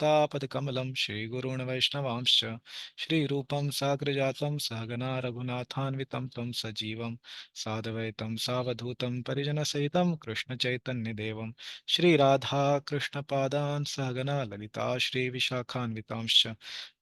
कमलं श्रीगुरून् वैष्णवांश्च श्रीरूपं साग्रजातं सहगना रघुनाथान्वितं तं सजीवं साद्वैतं सावधूतं परिजनसहितं कृष्णचैतन्यदेवं श्रीराधा कृष्णपादान् सहगना ललिता श्रीविशाखान्वितांश्च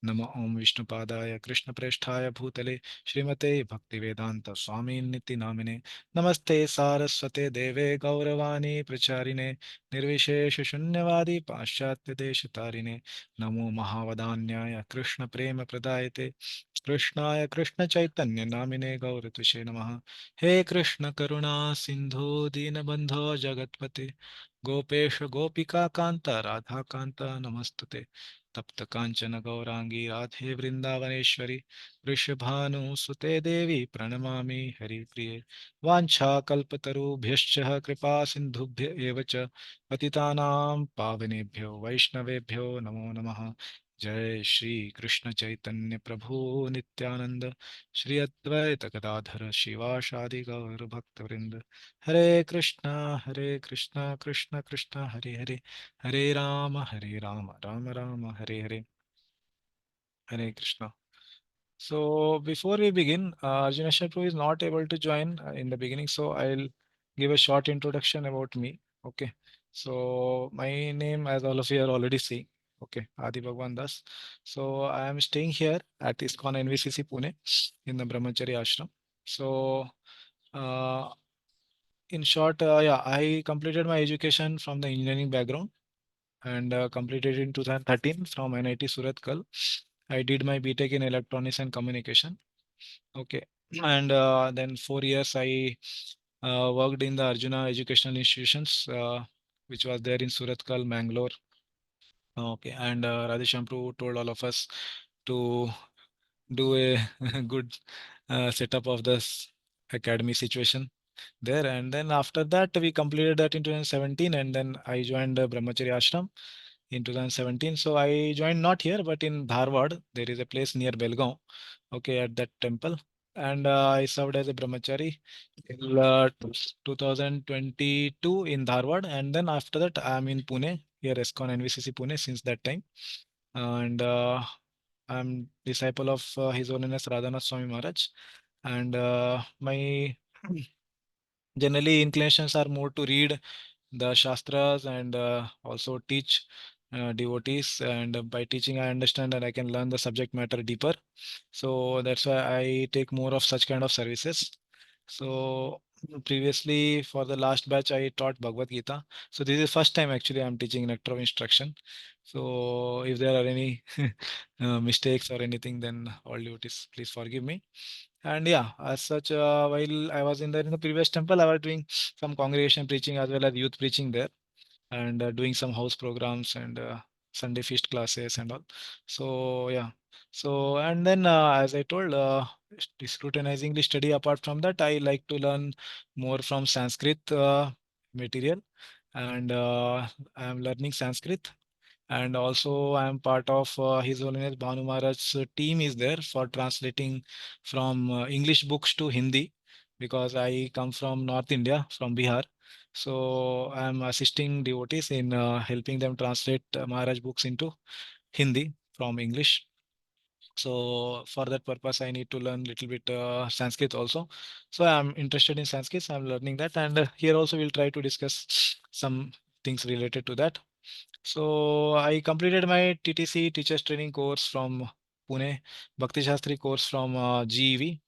नमो ॐ विष्णुपादाय कृष्णप्रेष्ठाय भूतले श्रीमते भक्तिवेदान्त स्वामिन्निति नामिने नमस्ते सारस्वते देवे गौरवाणी प्रचारिणे निर्विशेष शून्यवादी पाश्चात्य देश तारिणे नमो महावदान्याय कृष्ण प्रेम प्रदायते कृष्णाय कृष्ण चैतन्य नामिने गौरतुषे नमः हे कृष्ण करुणा सिंधु दीनबंधो जगत्पते गोपेश गोपिका कांता राधा कांता नमस्तुते तप्त कांचन गौरांगी राधे वृंदावनेश्वरी वृषभानुसुते देवी प्रणमामि हरिप्रिये वाञ्छाकल्पतरुभ्यश्च कृपा सिन्धुभ्य एव च पतितानां पावनेभ्यो वैष्णवेभ्यो नमो नमः जय श्री कृष्ण चैतन्य प्रभु नित्यानंद श्री अद्वैत गदाधर शिवासादि गौर भक्तवृंद हरे Krishna Krishna Krishna Hare Hare Hare Ram Ram Ram Hare Hare Hare Krishna. So before we begin, Arjuna Prabhu is not able to join in the beginning, so I'll give a short introduction about me. Okay. So my name, as all of you are already seeing, okay, Adi Bhagwan Das. So I am staying here at ISKCON NVCC Pune in the Brahmachari Ashram. So uh, in short, yeah, I completed my education from the engineering background and completed in 2013 from NIT Surathkal. I did my BTech in electronics and communication. Okay. And then 4 years I worked in the Arjuna educational institutions, which was there in Surathkal, Mangalore. Okay. And Radheshyam told all of us to do a good setup of this academy situation there. And then after that, we completed that in 2017. And then I joined Brahmachari Ashram in 2017. So I joined not here, but in Dharwad. There is a place near Belgaum. Okay, at that temple. And I served as a brahmachari till 2022 in Dharwad. And then after that, I'm in Pune, here ESCON NVCC Pune since that time. And I'm disciple of His Holiness Radhanath Swami Maharaj. And my generally inclinations are more to read the Shastras and also teach devotees. And by teaching, I understand that I can learn the subject matter deeper. So that's why I take more of such kind of services. So previously, for the last batch, I taught Bhagavad Gita. So this is first time actually I'm teaching Nectar of Instruction. So if there are any mistakes or anything, then all devotees, please forgive me. And yeah, as such, while I was in the previous temple, I was doing some congregation preaching as well as youth preaching there, and doing some house programs and Sunday feast classes and all. So yeah, so and then as I told, scrutinizing the study. Apart from that, I like to learn more from Sanskrit material, and I am learning Sanskrit. And also I am part of His Holiness Bhanu Maharaj's team is there for translating from English books to Hindi, because I come from North India, from Bihar. So I am assisting devotees in helping them translate Maharaj books into Hindi from English. So for that purpose, I need to learn little bit Sanskrit also. So I'm interested in Sanskrit. So I'm learning that, and here also we'll try to discuss some things related to that. So I completed my TTC teachers training course from Pune, Bhakti Shastri course from GEV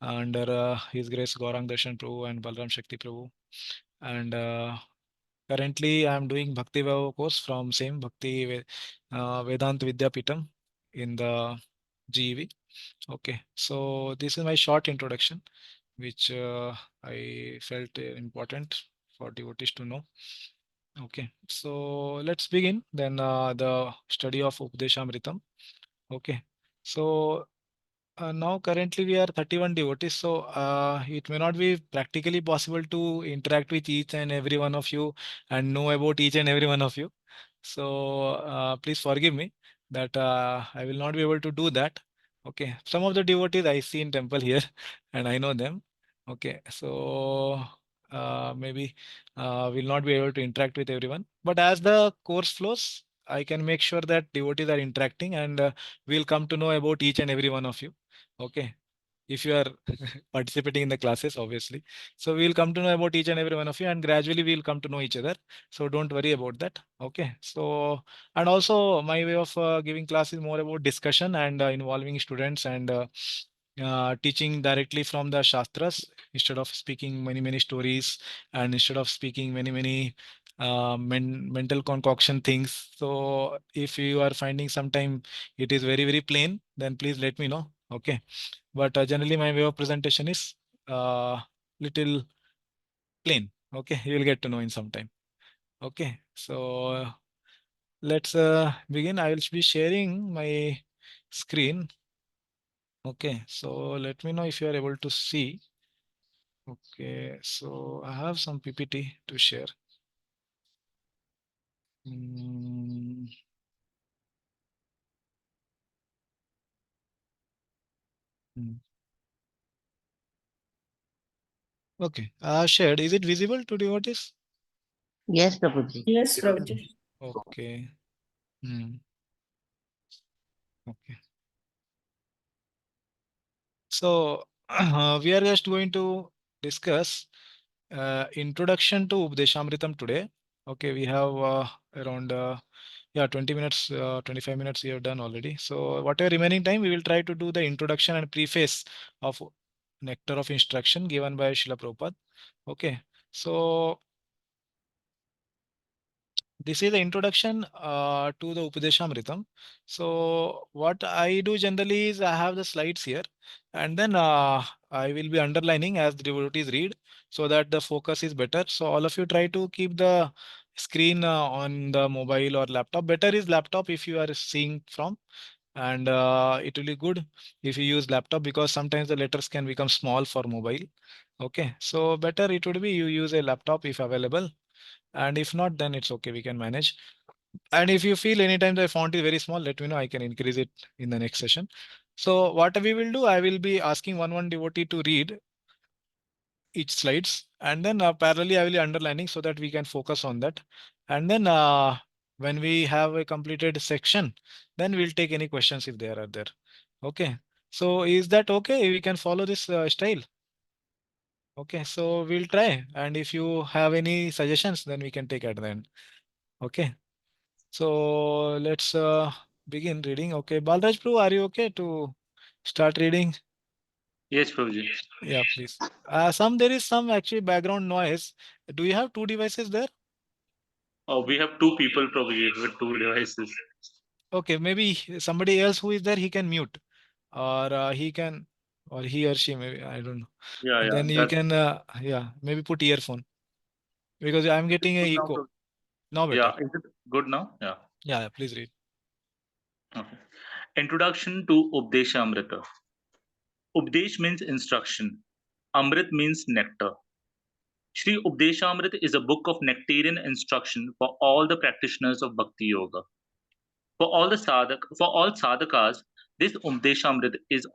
under His Grace Gaurang Darshan Prabhu and Balram Shakti Prabhu. And currently I am doing Bhakti Vaibhav course from same Vedant Vidyapitam in the GEV. Okay, so this is my short introduction, which I felt important for devotees to know. Okay, so let's begin then the study of Upadeshamritam. Okay, so now currently we are 31 devotees, so it may not be practically possible to interact with each and every one of you and know about each and every one of you. So please forgive me that I will not be able to do that. Okay, some of the devotees I see in temple here and I know them. Okay, so maybe will not be able to interact with everyone. But as the course flows, I can make sure that devotees are interacting, and we'll come to know about each and every one of you. Okay. If you are participating in the classes, obviously. So we'll come to know about each and every one of you, and gradually we'll come to know each other. So don't worry about that. Okay. So, and also my way of giving class is more about discussion and involving students, and teaching directly from the Shastras instead of speaking many stories, and instead of speaking many mental concoction things. So if you are finding sometime it is very plain, then please let me know. Okay. But generally my way of presentation is little plain. Okay. You will get to know in some time. Okay. So let's begin. I will be sharing my screen. Okay. So let me know if you are able to see. Okay. So I have some PPT to share. Mm, mm. Okay. Shared. Is it visible to devotees? Yes, Prabhuji. Yes, Prabhuji. Okay. Mm, okay. So we are just going to discuss introduction to Updeshamritam today. Okay, we have around 20 minutes, 25 minutes we have done already. So whatever remaining time, we will try to do the introduction and preface of Nectar of Instruction given by Srila Prabhupada. Okay, so this is the introduction to the Upadeshamritam. So what I do generally is I have the slides here, and then I will be underlining as the devotees read, so that the focus is better. So all of you try to keep the screen on the mobile or laptop. Better is laptop if you are seeing from, and it will be good if you use laptop, because sometimes the letters can become small for mobile. Okay, so better it would be you use a laptop if available, and if not, then it's okay, we can manage. And if you feel anytime the font is very small, let me know, I can increase it in the next session. So what we will do, I will be asking one devotee to read each slides, and then parallelly I will be underlining so that we can focus on that. And then when we have a completed section, then we'll take any questions if there are there. Okay, so is that okay, we can follow this style? Okay, so we'll try, and if you have any suggestions, then we can take at the end. Okay. So let's begin reading. Okay, Balraj Prabhu, are you okay to start reading? Yes, Prabhuji. Yeah, please. There is some actually background noise. Do you have two devices there? We have two people, Prabhuji, with two devices. Okay, maybe somebody else who is there, he can mute, or or he or she, maybe, I don't know. Yeah, yeah. Then you That's can, yeah, maybe put earphone, because I'm getting a good now, echo. Prabhuji. Now better. Yeah, is it good now? Yeah. Yeah, please read. Okay. Introduction to Updesha Amrita. Updesh means instruction. Amrit means nectar. Shri Updeshamrit is a book of nectarian instruction for all the practitioners of Bhakti Yoga. For all sadhakas, this Updeshamrit is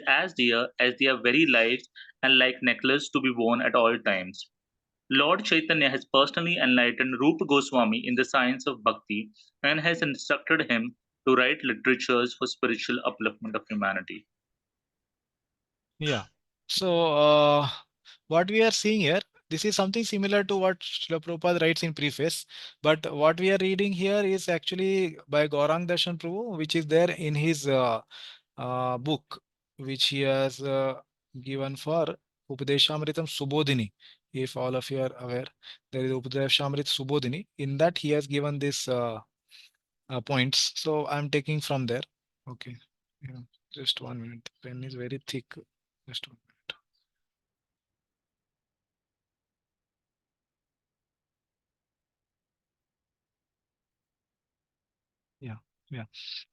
as dear as their very lives and like necklace to be worn at all times. Lord Chaitanya has personally enlightened Rupa Goswami in the science of bhakti and has instructed him to write literatures for spiritual upliftment of humanity. Yeah. So, what we are seeing here, this is something similar to what Srila Prabhupada writes in preface, but what we are reading here is actually by Gaurang Darshan Prabhu, which is there in his book, which he has given for Upadeshamritam Subodhini. If all of you are aware, there is Upadeshamrit Subodhini. In that, he has given this points. So I'm taking from there. Okay. Yeah. Just 1 minute. Pen is very thick. Just 1 minute. Yeah, yeah,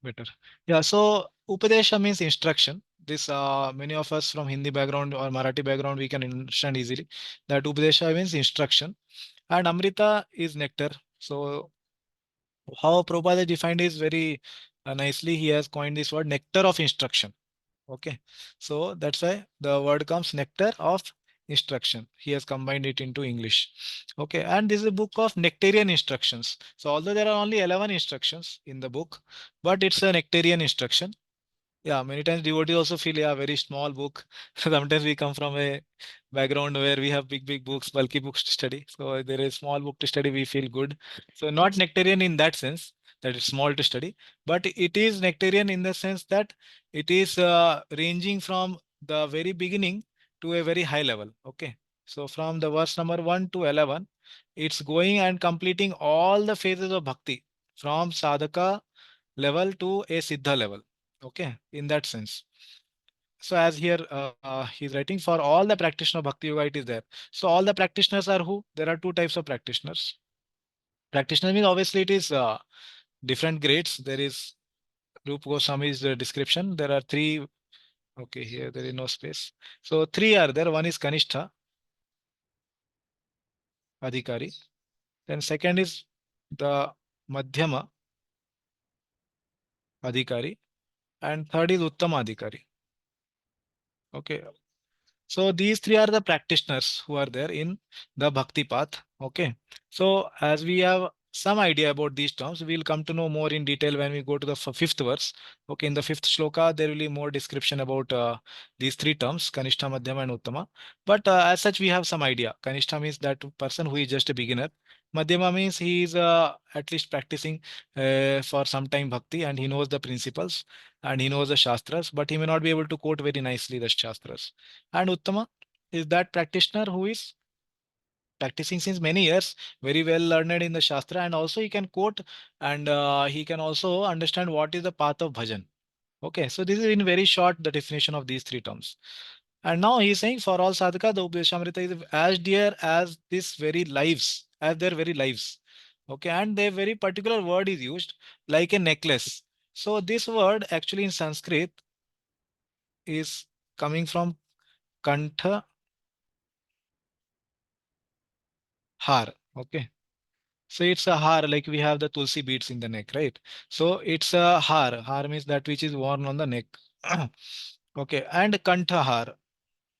better. Yeah, so Upadesha means instruction. This many of us from Hindi background or Marathi background, we can understand easily that Upadesha means instruction, and Amrita is nectar. So how Prabhupada defined is very nicely. He has coined this word nectar of instruction. Okay, so that's why the word comes nectar of instruction. He has combined it into English. Okay, and this is a book of nectarian instructions. So although there are only 11 instructions in the book, but it's a nectarian instruction. Yeah, many times devotees also feel, yeah, very small book. Sometimes we come from a background where we have big books, bulky books to study. So there is small book to study, we feel good. So not nectarian in that sense that it's small to study, but it is nectarian in the sense that it is ranging from the very beginning to a very high level. Okay. So from the verse number 1 to 11, it's going and completing all the phases of bhakti from sadhaka level to a siddha level. Okay, in that sense. So as here he's writing for all the practitioner of bhakti yoga, it is there. So all the practitioners are who? There are two types of practitioners. Practitioner means obviously it is different grades. There is Rupa Goswami's description. There are three. Okay, here there is no space. So three are there. One is Kanishtha Adhikari. Then second is the Madhyama Adhikari. And third is Uttama Adhikari. Okay. So these three are the practitioners who are there in the bhakti path. Okay. So as we have some idea about these terms, we'll come to know more in detail when we go to the fifth verse. Okay. In the fifth shloka, there will be more description about these three terms, Kanishta, Madhyama, and Uttama. But as such, we have some idea. Kanishta means that person who is just a beginner. Madhyama means he is at least practicing for some time bhakti and he knows the principles and he knows the shastras, but he may not be able to quote very nicely the shastras. And Uttama is that practitioner who is practicing since many years, very well learned in the Shastra, and also he can quote and he can also understand what is the path of bhajan. Okay, so this is in very short the definition of these three terms. And now he is saying for all sadhaka, the Updeshamrita is as dear as this very lives, as their very lives. Okay, and their very particular word is used like a necklace. So this word actually in Sanskrit is coming from kantha har. Okay. So it's a har, like we have the tulsi beads in the neck, right? So it's a har. Har means that which is worn on the neck. Okay. And kantha har.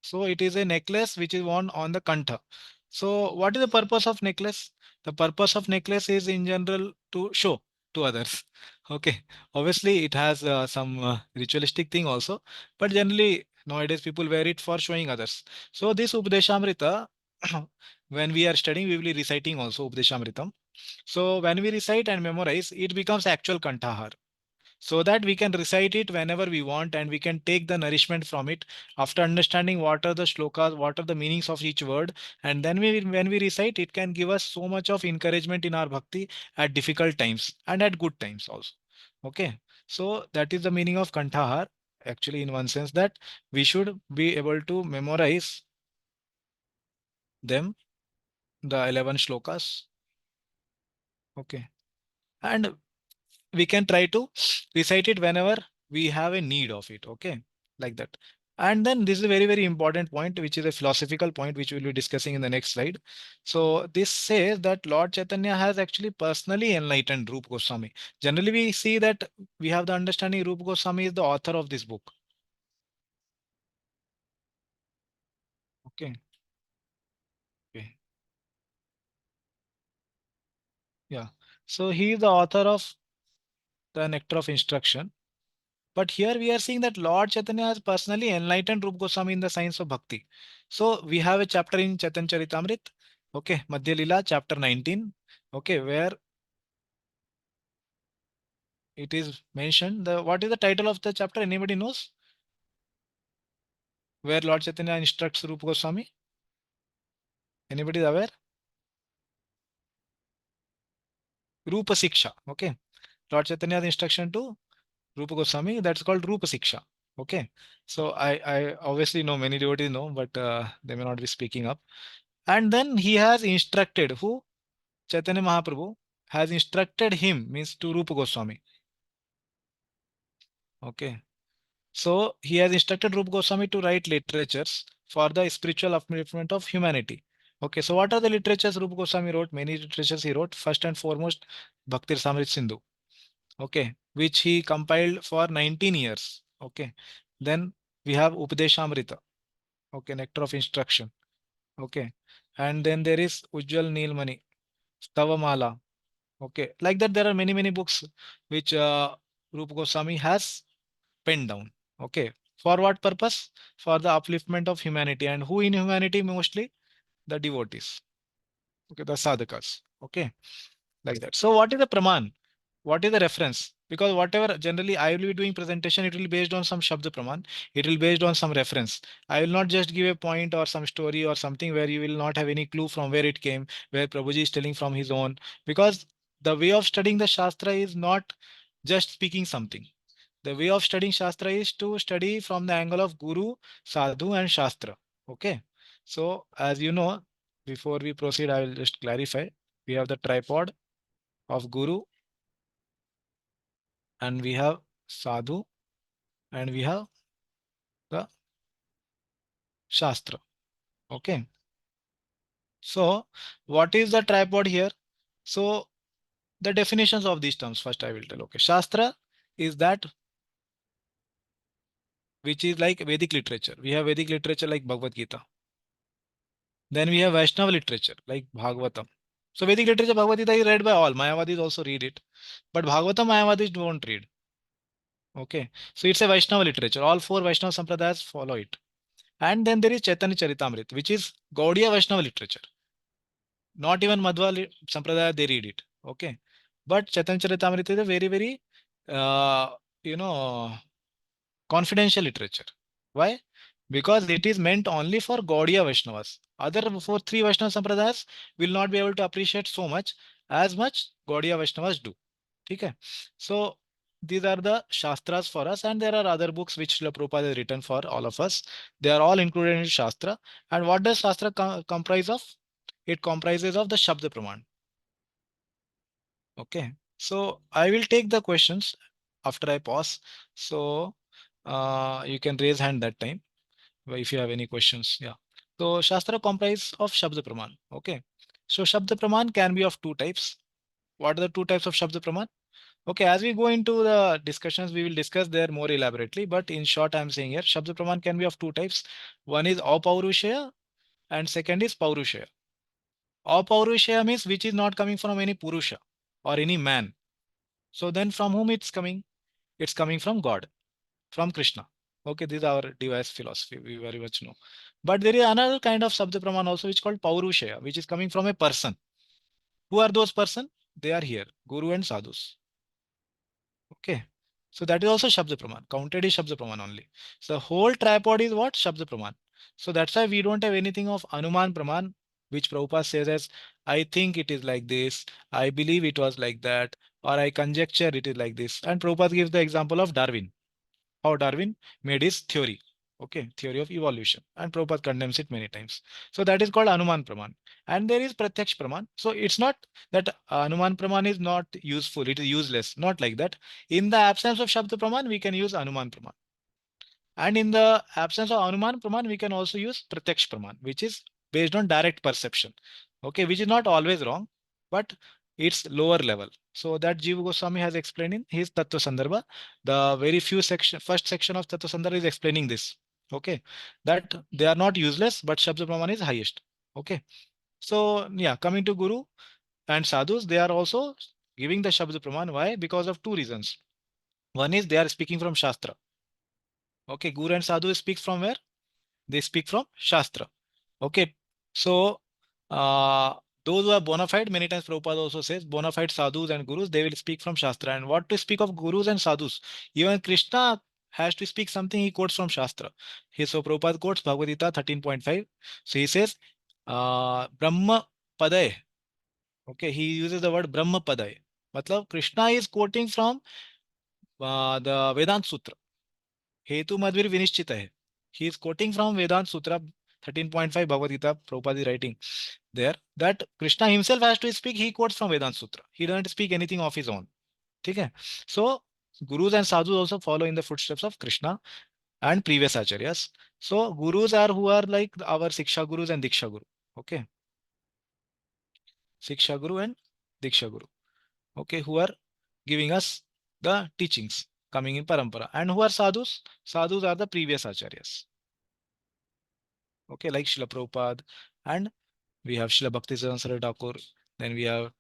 So it is a necklace which is worn on the kantha. So what is the purpose of necklace? The purpose of necklace is in general to show to others. Okay. Obviously, it has some ritualistic thing also, but generally nowadays people wear it for showing others. So this Upadeshamrita, when we are studying, we will be reciting also Upadeshamritam. So when we recite and memorize, it becomes actual kantahar. So that we can recite it whenever we want and we can take the nourishment from it after understanding what are the shlokas, what are the meanings of each word. And then when we recite, it can give us so much of encouragement in our bhakti at difficult times and at good times also. Okay. So that is the meaning of kantahar. Actually, in one sense that we should be able to memorize them, the 11 shlokas. Okay. And we can try to recite it whenever we have a need of it. Okay, like that. And then this is a very important point, which is a philosophical point, which we'll be discussing in the next slide. So this says that Lord Chaitanya has actually personally enlightened Rupa Goswami. Generally, we see that we have the understanding Rupa Goswami is the author of this book. Okay. Okay. Yeah. So he is the author of the Nectar of Instruction. But here we are seeing that Lord Chaitanya has personally enlightened Rupa Goswami in the science of bhakti. So we have a chapter in Chaitanya Charitamrit, okay, Madhya Lila, chapter 19, okay, where it is mentioned. The what is the title of the chapter? Anybody knows? Where Lord Chaitanya instructs Rupa Goswami? Anybody is aware? Rupa Siksha, okay. Lord Chaitanya's instruction to Rupa Goswami, that's called Rupa Siksha. Okay. So I obviously know many devotees know, but they may not be speaking up. And then he has instructed who? Chaitanya Mahaprabhu has instructed him, means to Rupa Goswami. Okay. So he has instructed Rupa Goswami to write literatures for the spiritual upliftment of humanity. Okay. So what are the literatures Rupa Goswami wrote? Many literatures he wrote. First and foremost, Bhakti Rasamrita Sindhu. Okay. Which he compiled for 19 years. Okay. Then we have Upadeshamrita. Okay. Nectar of Instruction. Okay. And then there is Ujjwal Neelmani, Stavamala. Okay. Like that, there are many, many books which Rupa Goswami has penned down. Okay. For what purpose? For the upliftment of humanity. And who in humanity mostly? The devotees. Okay. The sadhakas. Okay. Like that. So what is the praman? What is the reference? Because whatever generally I will be doing presentation, it will be based on some shabda praman. It will be based on some reference. I will not just give a point or some story or something where you will not have any clue from where it came, where Prabhuji is telling from his own. Because the way of studying the Shastra is not just speaking something. The way of studying Shastra is to study from the angle of Guru, Sadhu, and Shastra. Okay. So, as you know, before we proceed, I will just clarify. We have the tripod of Guru, and we have Sadhu, and we have the Shastra. Okay. So, what is the tripod here? So, the definitions of these terms first I will tell. Okay. Shastra is that which is like Vedic literature. We have Vedic literature like Bhagavad Gita. Then we have Vaishnava literature like Bhagavatam. So Vedic literature, Bhagavad Gita is read by all. Mayavadis also read it. But Bhagavatam, Mayavadis don't read. Okay. So it's a Vaishnava literature. All four Vaishnava Sampradayas follow it. And then there is Chaitanya Charitamrita, which is Gaudiya Vaishnava literature. Not even Madhva Sampradaya, they read it. Okay. But Chaitanya Charitamrita is a very, very, uh, you know, confidential literature. Why? Because it is meant only for Gaudiya Vaishnavas. Other for three Vaishnava Sampradayas will not be able to appreciate so much as much Gaudiya Vaishnavas do. Okay. So these are the Shastras for us, and there are other books which Srila Prabhupada has written for all of us. They are all included in Shastra. And what does Shastra comprise of? It comprises of the Shabda Praman. Okay. So I will take the questions after I pause. So you can raise hand that time if you have any questions. Yeah. So Shastra comprise of Shabda Praman. Okay. So Shabda Praman can be of two types. What are the two types of Shabda Praman? Okay, as we go into the discussions, we will discuss there more elaborately. But in short, I'm saying here, Shabda Praman can be of two types. One is Apaurushaya and second is Paurushaya. Apaurushaya means which is not coming from any Purusha or any man. So then from whom it's coming? It's coming from God, from Krishna. Okay, this is our device philosophy. We very much know. But there is another kind of Shabda Praman also which is called Paurushaya, which is coming from a person. Who are those person? They are here, Guru and Sadhus. Okay. So that is also Shabda Praman. Counted is Shabda Praman only. So the whole tripod is what? Shabda Praman. So that's why we don't have anything of Anuman Praman, which Prabhupada says as I think it is like this, I believe it was like that, or I conjecture it is like this. And Prabhupada gives the example of Darwin, how Darwin made his theory. Okay, theory of evolution. And Prabhupada condemns it many times. So that is called Anuman Praman. And there is Pratyaksh Praman. So it's not that Anuman Praman is not useful, it is useless. Not like that. In the absence of Shabda Praman, we can use Anuman Praman. And in the absence of Anuman Praman, we can also use Pratyaksh Praman, which is based on direct perception. Okay, which is not always wrong, but it's lower level. So that Jiva Goswami has explained in his Tattva Sandarbha. The very few section, first section of Tattva Sandarbha is explaining this. Okay, that they are not useless, but Shabda Praman is highest. Okay, so yeah, coming to Guru and Sadhus, they are also giving the Shabda Praman. Why? Because of two reasons. One is they are speaking from Shastra. Okay, Guru and Sadhu speak from where? They speak from Shastra. Okay, so uh, those who are bona fide, many times Prabhupada also says, bona fide sadhus and gurus, they will speak from Shastra. And what to speak of gurus and sadhus? Even Krishna has to speak something, he quotes from Shastra. So Prabhupada quotes Bhagavad Gita 13.5. So he says, Brahma Paday. Okay, he uses the word Brahma Paday. Matlab, Krishna is quoting from the Vedant Sutra. Hetu Madhvir Vinishchita hai. He is quoting from Vedant Sutra 13.5 Bhagavad Gita. Prabhupada is writing there that Krishna himself has to speak. He quotes from Vedant Sutra. He doesn't speak anything of his own. Okay? So Gurus and Sadhus also follow in the footsteps of Krishna and previous acharyas. So Gurus are who are like our Siksha Gurus and Diksha Guru. Okay? Siksha Guru and Diksha Guru. Okay? Who are giving us the teachings coming in parampara. And who are sadhus? Sadhus are the previous acharyas. Okay, like Srila Prabhupada And we have Srila Bhakti Siddhanta Thakur, then we have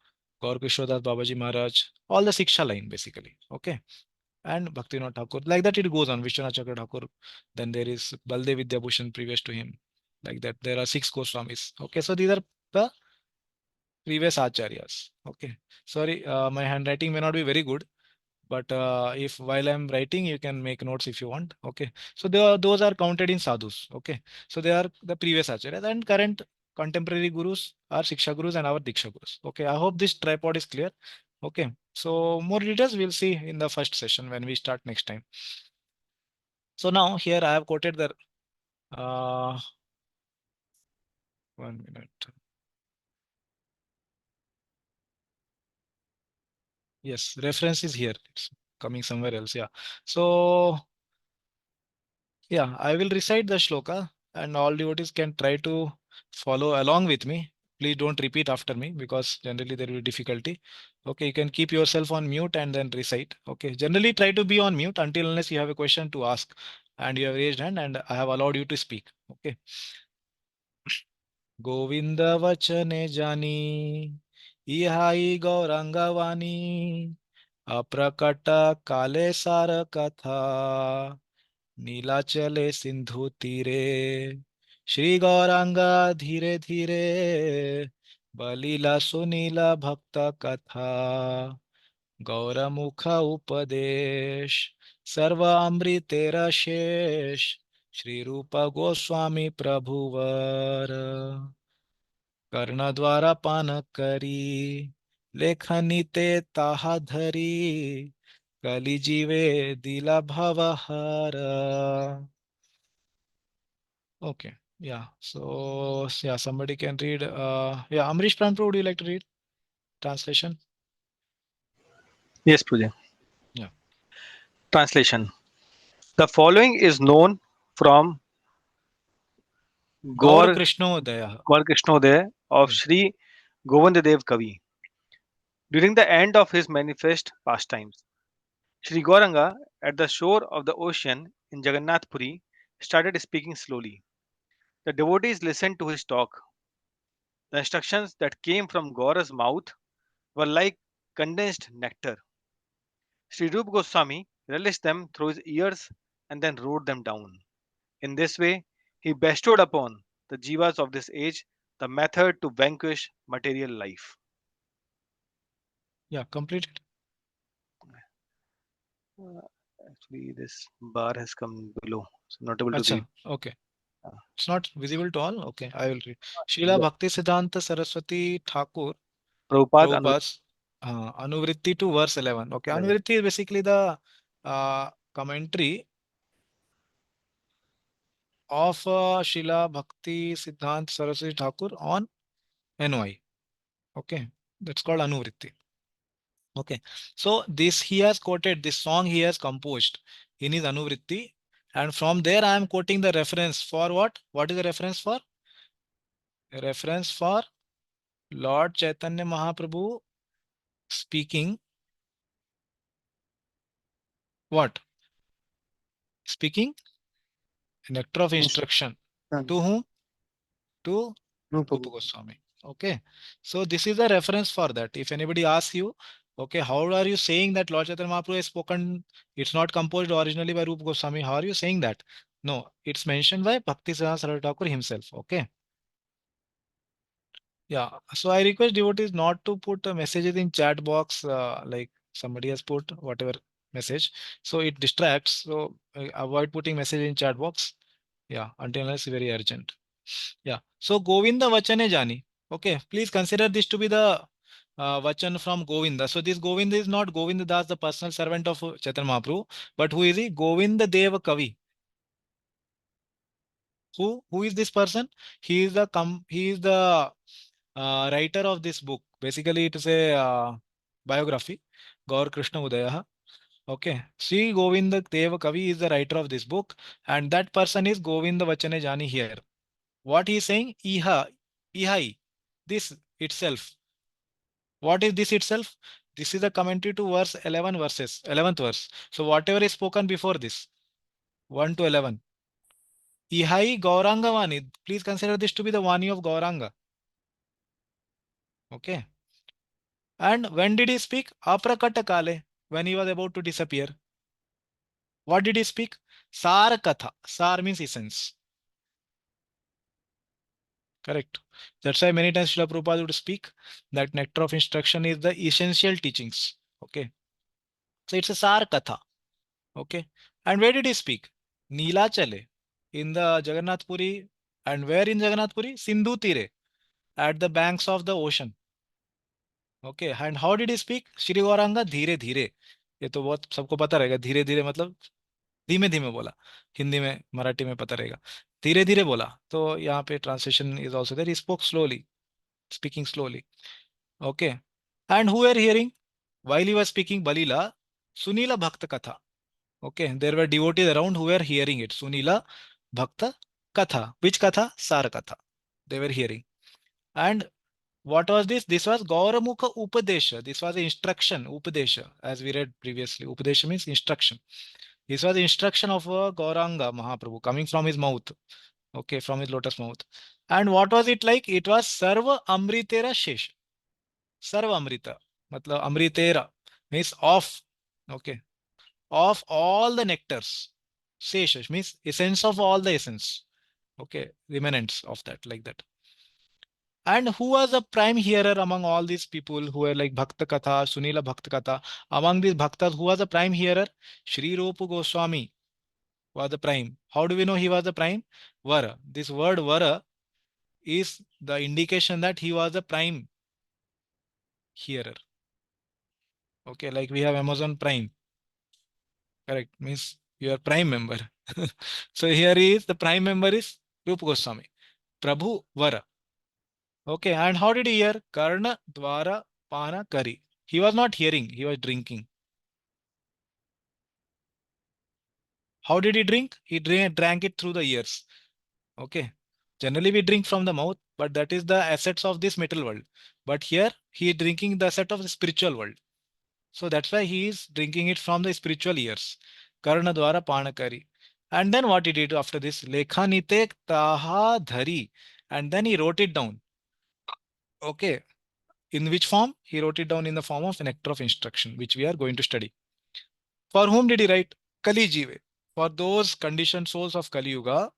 Gaur Kishordas Babaji Maharaj, all the Siksha line basically. Okay. And Bhaktivinoda Thakur. Like that it goes on. Vishwanath Chakra Thakur. Then there is Baldev Vidyabhushan previous to him. Like that. There are six Goswamis. Okay. So these are the previous acharyas. Okay. Sorry, my handwriting may not be very good, but if while I'm writing, you can make notes if you want. Okay. So those are counted in sadhus. Okay. So they are the previous acharyas, and current contemporary gurus are Shiksha gurus and our Diksha gurus. Okay. I hope this tripod is clear. Okay. So more details we'll see in the first session when we start next time. So now here I have quoted the uh, 1 minute. Yes, reference is here. It's coming somewhere else. Yeah. So yeah, I will recite the shloka and all devotees can try to follow along with me. Please don't repeat after me because generally there will be difficulty. Okay, you can keep yourself on mute and then recite. Okay, generally try to be on mute until unless you have a question to ask and you have raised hand and I have allowed you to speak. Okay. Govind वचने जानी इहाई गौरंगवाणी अप्रकट काले सार कथा नीलाचले सिंधु तीरे श्री गौरांगा धीरे धीरे बलीला सुनीला भक्त कथा गौरमुख उपदेश सर्व अमृतेर शेष श्री रूप गोस्वामी प्रभुवर कर्णद्वारा पान करी लेखनी ते ताहा धरी कलिजीवे दिला भवहर. Okay, yeah. So yeah, somebody can read. Yeah, Amrish Pranpur, would you like to read translation? Yes, Puja. Yeah. Translation. The following is known from Gaur Gaur Krishnodaya. Gaur Krishnodaya of Yeah. Sri Govindadev Kavi during the end of his manifest pastimes. Sri Gauranga, at the shore of the ocean in Jagannath Puri, started speaking slowly. The devotees listened to his talk. The instructions that came from Gaura's mouth were like condensed nectar. Sri Rupa Goswami relished them through his ears and then wrote them down. In this way, he bestowed upon the jivas of this age the method to vanquish material life. Yeah, completed. Uh, Actually, this bar has come below, so not able to read. Acha. Okay. Uh, It's not visible to all. Okay, I will read. Srila yeah. Bhakti Siddhanta Saraswati Thakur Prabhupada and Prabhupada's Anuvritti to verse 11. Okay, 11. Anuvritti is basically the commentary of Srila Bhakti Siddhanta Saraswati Thakur on NY. Okay, that's called Anuvritti. Okay, so this he has quoted, this song he has composed in his Anuvritti, and from there I am quoting the reference for what? What is the reference for? A reference for Lord Chaitanya Mahaprabhu speaking what? Speaking nectar of instruction. To whom? To Rupa Goswami. Okay. So this is a reference for that. If anybody asks you, okay, how are you saying that Lord Chaitanya Mahaprabhu has spoken? It's not composed originally by Rupa Goswami. How are you saying that? No, it's mentioned by Bhakti Siddhanta Saraswati Thakur himself. Okay. Yeah. So I request devotees not to put messages in chat box like somebody has put whatever message. So it distracts. So avoid putting message in chat box. Yeah, until unless very urgent. Yeah. So Govinda Vachane Jani. Okay. Please consider this to be the Vachan from Govinda. So this Govinda is not Govinda Das, the personal servant of Chaitanya Mahaprabhu, but who is he? Govinda Deva Kavi. Who is this person? He is the writer of this book. Basically, it is a biography. Gaur Krishna Udaya. Okay. Sri Govinda Deva Kavi is the writer of this book, and that person is Govinda Vachane Jani here. What he is saying? Ihai. This itself. What is this itself? This is a commentary to verse 11 verses, 11th verse. So whatever is spoken before this, 1 to 11. Ihai Gauranga Vani. Please consider this to be the Vani of Gauranga. Okay. And when did he speak? Aprakata Kale, when he was about to disappear. What did he speak? Sar Katha. Sar means essence. Correct. That's why many times Srila Prabhupada would speak that nectar of instruction is the essential teachings. Okay. So it's a Sar Katha. Okay. And where did he speak? Neelachale. In the Jagannath Puri. And where in Jagannath Puri? Sindhu Tire. At the banks of the ocean. Okay. And how did he speak? Shri Gauranga धीरे धीरे. ये तो बहुत सबको पता रहेगा. धीरे धीरे मतलब धीमे धीमे बोला. हिंदी में मराठी में पता रहेगा. धीरे धीरे बोला. तो यहाँ पे translation is also there. He spoke slowly, speaking slowly. Okay. And who were hearing? While he was speaking Balila, Sunila Bhakta Katha. Okay. There were devotees around who were hearing it. Sunila Bhakta Katha. Which Katha? Sar Katha. They were hearing. And what was this? This was Gauramukha Upadesha. This was instruction, Upadesha, as we read previously. Upadesha means instruction. This was instruction of Gauranga Mahaprabhu coming from his mouth. Okay, from his lotus mouth. And what was it like? It was Sarva Amritera Shesh. Sarva Amrita. Matlab Amritera means of. Okay. Of all the nectars. Shesh means essence of all the essence. Okay. Remnants of that, like that. And who was the prime hearer among all these people who were like Bhakta Katha, Sunila Bhakta Katha? Among these Bhaktas, who was the prime hearer? Sri Rupa Goswami was the prime. How do we know he was the prime? Vara. This word Vara is the indication that he was the prime hearer. Okay, like we have Amazon Prime. Correct. Means you are prime member. So here he is, the prime member is Rupa Goswami. Prabhu Vara. Okay, and how did he hear? Karna Dwara Pana Kari. He was not hearing, he was drinking. How did he drink? He drank it through the ears. Okay. Generally, we drink from the mouth, but that is the assets of this material world. But here, he is drinking the asset of the spiritual world. So that's why he is drinking it from the spiritual ears. Karna Dwara Panakari. And then what he did after this? Lekhanite Taha Dhari. And then he wrote it down. Okay. In which form? He wrote it down in the form of a nectar of instruction, which we are going to study. For whom did he write? Kali Jive. For those conditioned souls of Kali Yuga.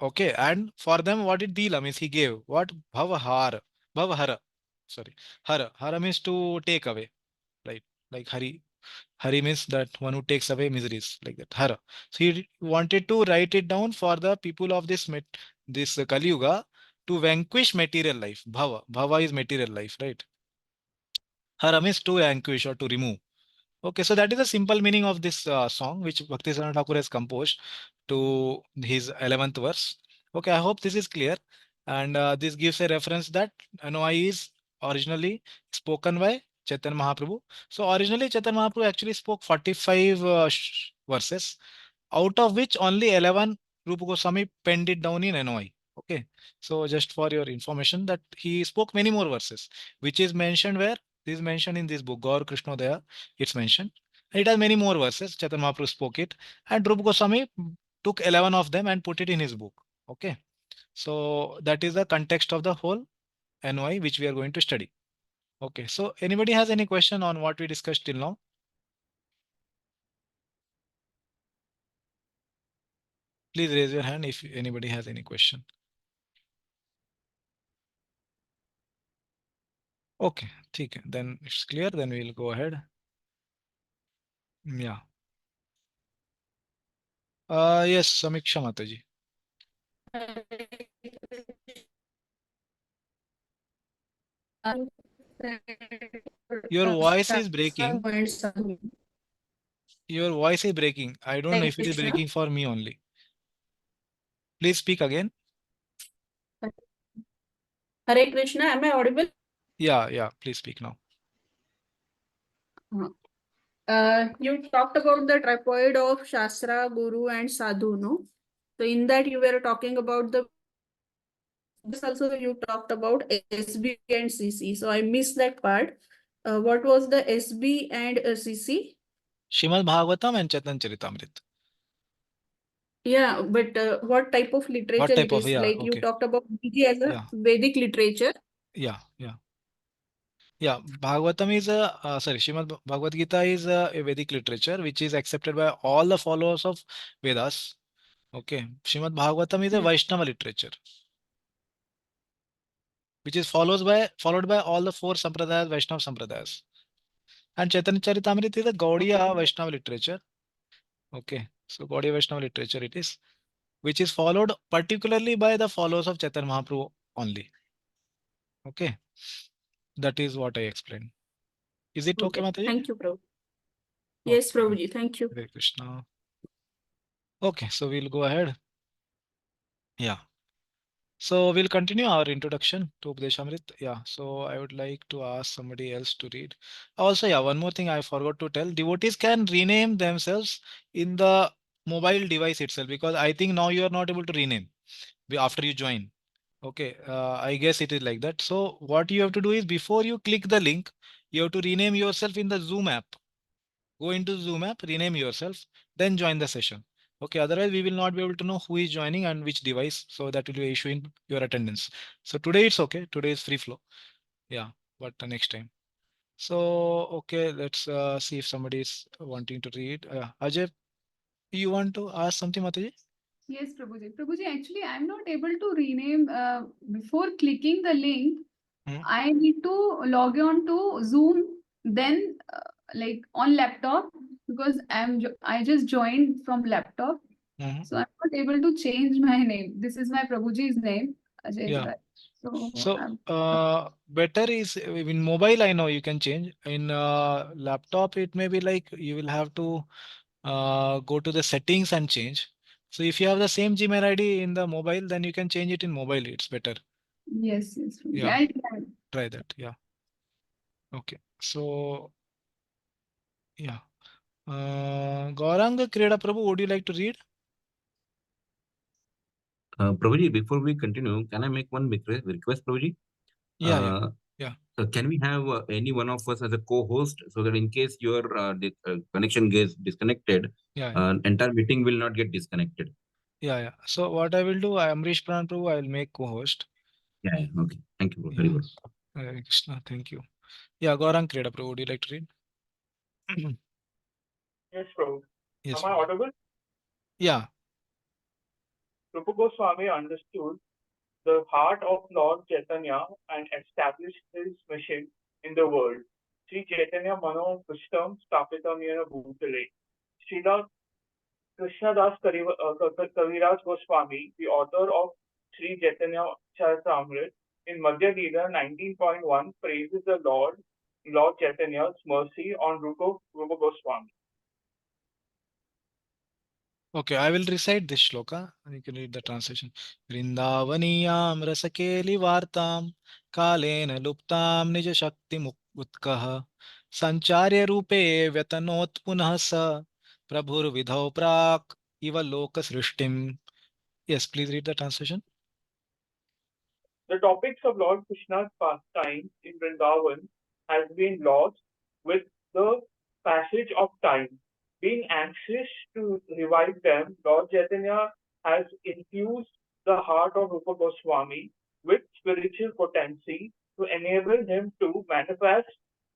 Okay. And for them, what did Dila means? He gave. What? Bhavahara. Bhavahara. Sorry. Hara. Hara means to take away. Right. Like Hari. Hari means that one who takes away miseries. Like that. Hara. So he wanted to write it down for the people of this Kali Yuga to vanquish material life. Bhava. Bhava is material life. Right. Hara means to vanquish or to remove. Okay, so that is the simple meaning of this song which Bhakti Thakur has composed to his 11th verse. Okay, I hope this is clear. And this gives a reference that NOI is originally spoken by Chaitanya Mahaprabhu. So originally Chaitanya Mahaprabhu actually spoke 45 verses, out of which only 11 Rupa Goswami penned it down in NOI. Okay, so just for your information that he spoke many more verses, which is mentioned where? This is mentioned in this book, Gaur Krishnodaya, it's mentioned. It has many more verses. Chaitanya Mahaprabhu spoke it, and Rupa Goswami took 11 of them and put it in his book. Okay, so that is the context of the whole NOI which we are going to study. Okay, so anybody has any question on what we discussed till now? Please raise your hand if anybody has any question. Okay, okay, then it's clear. Then we'll go ahead. Yeah. Yes, Samiksha Mataji. Your voice is breaking. Your voice is breaking. I don't know if it is breaking for me only. Please speak again. Hare Krishna, am I audible? Yeah, please speak now. You talked about the tripod of Shastra, Guru, and Sadhu, no? So in that you were talking about this also you talked about SB and CC. So I missed that part. What was the SB and CC? Shrimad Bhagavatam and Chaitanya Charitamrita. Yeah, but what type of What literature type it of, is? yeah, Like you okay. talked about BG as a Yeah, Vedic literature. yeah. Yeah, Bhagavatam is a sorry, Srimad Bhagavad Gita is a Vedic literature which is accepted by all the followers of Vedas. Okay, Srimad Bhagavatam is a Hmm. Vaishnava literature which is followed by all the four sampradayas, Vaishnava sampradayas. And Chaitanya Charitamrita is a Gaudiya Okay. Vaishnava literature. Okay, so Gaudiya Vaishnava literature it is, which is followed particularly by the followers of Chaitanya Mahaprabhu only. Okay, that is what I explained. Is it okay, Okay. Mataji? Thank you, Prabhu. Yes, Okay, Prabhuji. Thank you. Hare Krishna. Okay, so we'll go ahead. Yeah. So we'll continue our introduction to Updeshamrit. Yeah. So I would like to ask somebody else to read. Also, yeah, one more thing I forgot to tell. Devotees can rename themselves in the mobile device itself, because I think now you are not able to rename after you join. Okay. I guess it is like that. So what you have to do is, before you click the link, you have to rename yourself in the Zoom app. Go into Zoom app, rename yourself, then join the session. Okay, otherwise we will not be able to know who is joining and which device. So that will be an issue in your attendance. So today it's okay. Today is free flow. Yeah, but next time. So okay, let's see if somebody is wanting to read. Ajay, you want to ask something, Mataji? Yes, Prabhuji. Prabhuji, actually, I'm not able to rename. Before clicking the link, Hmm. I need to log on to Zoom, then like on laptop, because I just joined from laptop, Mhm. so I'm not able to change my name. This is my Prabhuji's name, Ajay Yeah. Rai. So So better is in mobile. I know you can change. In laptop, it may be like you will have to go to the settings and change. So if you have the same Gmail ID in the mobile, then you can change it in mobile. It's better. yes, Prabhuji. Yeah, I'll try. try that. Yeah. Okay. So yeah. Gaurang Kreda Prabhu, would you like to read? Prabhuji, before we continue, can I make one request, Prabhuji? Yeah, yeah, Uh, yeah, can we have any one of us as a co-host, so that in case your connection gets disconnected, yeah, yeah, entire meeting will not get disconnected? yeah. So what I will do, I am Amrish Pran Prabhu. I will make co-host. Yeah, yeah, okay. Thank you, very Yeah. good. Hare Krishna. Thank you. Yeah, Gaurang Kreda Prabhu, would you like to read? Yes, Prabhu. Yes, Am I Prabhu. audible? Yeah. Rupa Goswami understood the heart of Lord Chaitanya and established his mission in the world. Sri Chaitanya Mano Pushtam Stapitam Yena Bhutale. Srila Krishnadas Kaviraj Goswami, the author of Sri Chaitanya Charitamrita, in Madhya Lila 19.1, praises the Lord Chaitanya's mercy on Rupa Goswami. Okay, I will recite this shloka and you can read the translation. Vrindavaniyam rasakeli vartam kalena luptam nija shakti utkaha sancharya rupe vyatanot punah sa prabhur vidhau prak iva loka srishtim. Yes, please read the translation. The topics of Lord Krishna's pastimes in Vrindavan has been lost with the passage of time. Being anxious to revive them, Lord Chaitanya has infused the heart of Rupa Goswami with spiritual potency to enable him to manifest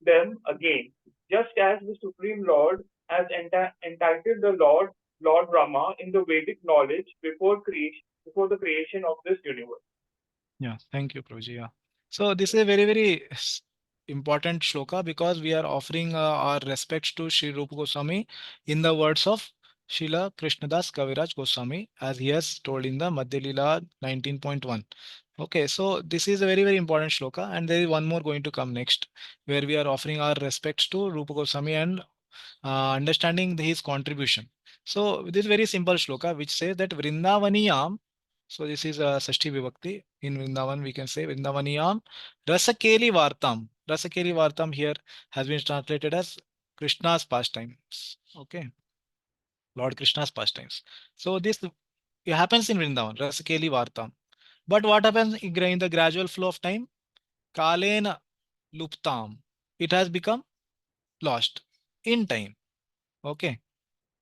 them again, just as the Supreme Lord has entitled the Lord Brahma in the Vedic knowledge before the creation of this universe. Yeah, thank you, Prabhuji. Yeah. So this is a very, very important shloka because we are offering our respects to Sri Rupa Goswami in the words of Srila Krishnadas Kaviraj Goswami, as he has told in the Madhya Lila 19.1. Okay, so this is a very, very important shloka, and there is one more going to come next, where we are offering our respects to Rupa Goswami and understanding his contribution. So this very simple shloka which says that Vrindavaniyam. So this is a Sashti Vibhakti. In Vrindavan we can say Vrindavaniyam Rasakeli Vartam. Rasakeli Vartam here has been translated as Krishna's pastimes. Okay, Lord Krishna's pastimes. So this it happens in Vrindavan, Rasakeli Vartam. But what happens in the gradual flow of time? Kalena Luptam. It has become lost in time. Okay.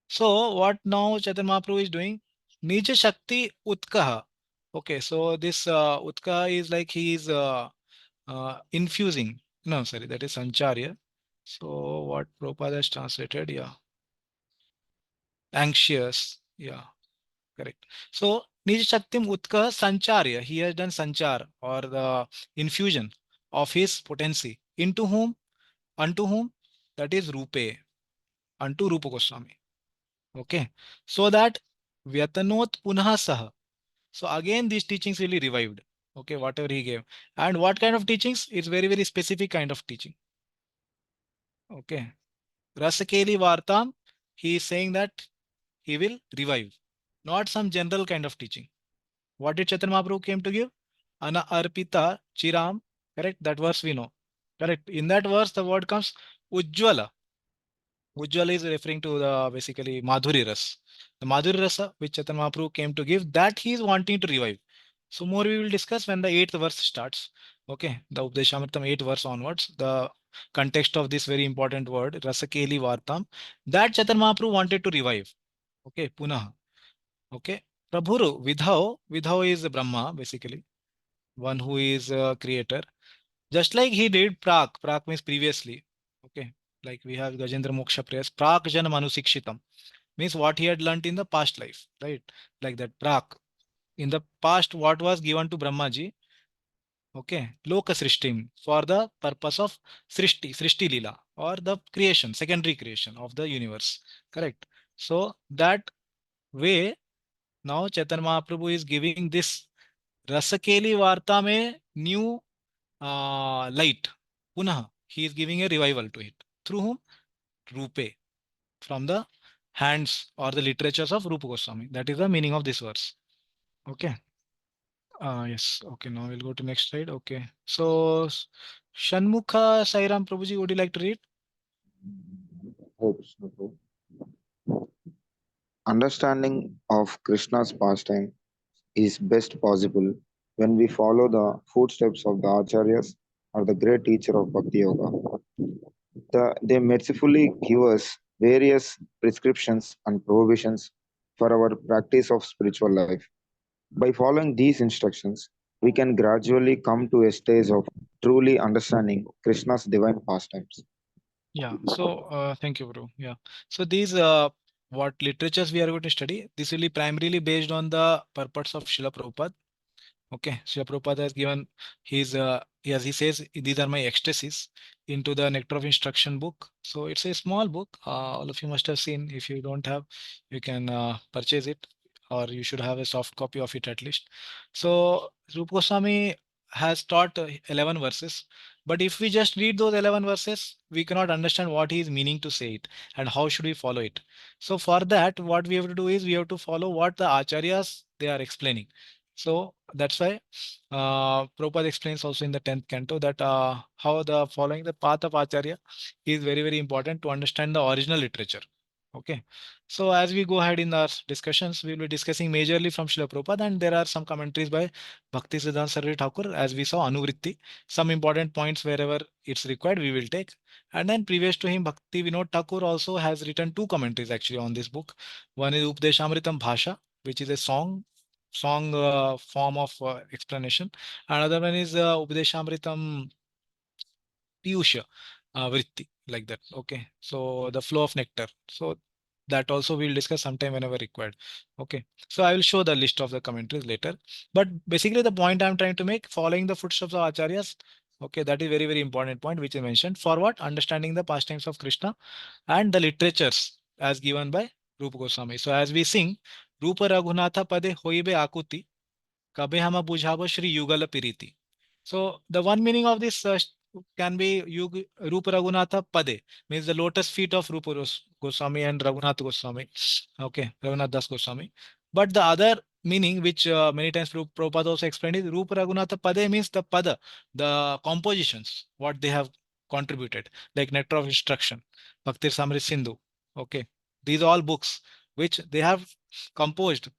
So what now Chaitanya Mahaprabhu is doing? Nija Shakti Utkaha. Okay, so this Utkaha is like he is infusing. No, sorry, that is Sancharya. So what Prabhupada has translated, yeah, anxious, yeah, correct. So Nija Shaktim Utkaha Sancharya, he has done Sanchar or the infusion of his potency into whom, unto whom, that is Rupe, unto Rupa Goswami. Okay, so that Vyatanot Punah Saha. So again, these teachings really revived. Okay, whatever he gave. And what kind of teachings? It's very, very specific kind of teaching. Okay. Rasakeli Vartam, he is saying that he will revive, not some general kind of teaching. What did Chaitanya Mahaprabhu came to give? Ana Arpita Chiram. Correct? That verse we know. Correct. In that verse, the word comes Ujjwala. Ujjwala is referring to the basically Madhuri Ras. The Madhuri Rasa which Chaitanya Mahaprabhu came to give, that he is wanting to revive. So more we will discuss when the 8th verse starts. Okay, the Updeshamritam 8th verse onwards, the context of this very important word, Rasakeli Vartam, that Chaitanya Mahaprabhu wanted to revive. Okay, Punah. Okay, Prabhuru, Vidhao is Brahma, basically, one who is a creator. Just like he did Prak means previously. Okay, like we have Gajendra Moksha prayers, Prak Janam Anusikshitam means what he had learnt in the past life, right? Like that Prak. In the past, what was given to Brahmaji, okay, Loka Srishtim, for the purpose of Srishti Lila, or the creation, secondary creation of the universe. Correct. So that way, now Chaitanya Mahaprabhu is giving this Rasakeli Varta में new light. Punah, he is giving a revival to it. Through whom? Rupe, from the hands or the literatures of Rupa Goswami. That is the meaning of this verse. Okay. Yes. Okay. Now we'll go to next slide. Okay. So Shanmukha Sairam Prabhuji, would you like to read? Hare Krishna, Prabhu. Understanding of Krishna's pastime is best possible when we follow the footsteps of the Acharyas or the great teacher of Bhakti Yoga. They mercifully give us various prescriptions and prohibitions for our practice of spiritual life. By following these instructions, we can gradually come to a stage of truly understanding Krishna's divine pastimes. Yeah. So thank you, bro. Yeah. So these what literatures we are going to study, this will be primarily based on the purports of Srila Prabhupada. Okay, Srila Prabhupada has given his, as he says, these are my ecstasies into the Nectar of Instruction book. So it's a small book. All of you must have seen. If you don't have, you can purchase it, or you should have a soft copy of it at least. So Rupa Goswami has taught 11 verses, but if we just read those 11 verses, we cannot understand what he is meaning to say it and how should we follow it. So for that, what we have to do is we have to follow what the acharyas they are explaining. So that's why Prabhupada explains also in the 10th canto that how the following the path of Acharya is very, very important to understand the original literature. Okay. So as we go ahead in our discussions, we will be discussing majorly from Srila Prabhupada, and there are some commentaries by Bhakti Siddhanta Saraswati Thakur, as we saw Anuvritti. Some important points wherever it's required, we will take. And then previous to him, Bhakti Vinod Thakur also has written two commentaries actually on this book. One is Updeshamritam Bhasha, which is a song form of explanation. Another one is Upadeshamritam Piyusha Vritti, like that. Okay, so the flow of nectar. So that also we'll discuss sometime whenever required. Okay, so I will show the list of the commentaries later. But basically, the point I'm trying to make, following the footsteps of acharyas. Okay, that is very, very important point which I mentioned. For what? Understanding the pastimes of Krishna and the literatures as given by Rupa Goswami. So as we sing, Rupa Raghunatha Pade Hoibe Akuti. Kabhe hama bujhabo Shri Yugala Piriti. So the one meaning of this can be Rupa Raghunatha Pade, means the lotus feet of Rupa Goswami and Raghunath Goswami. Okay, Raghunath Das Goswami. But the other meaning, which many times Prabhupada also explained, is Rupa Raghunatha Pade means the Pada, the compositions, what they have contributed, like Nectar of Instruction, Bhakti Samrit Sindhu. Okay, these are all books which they have composed.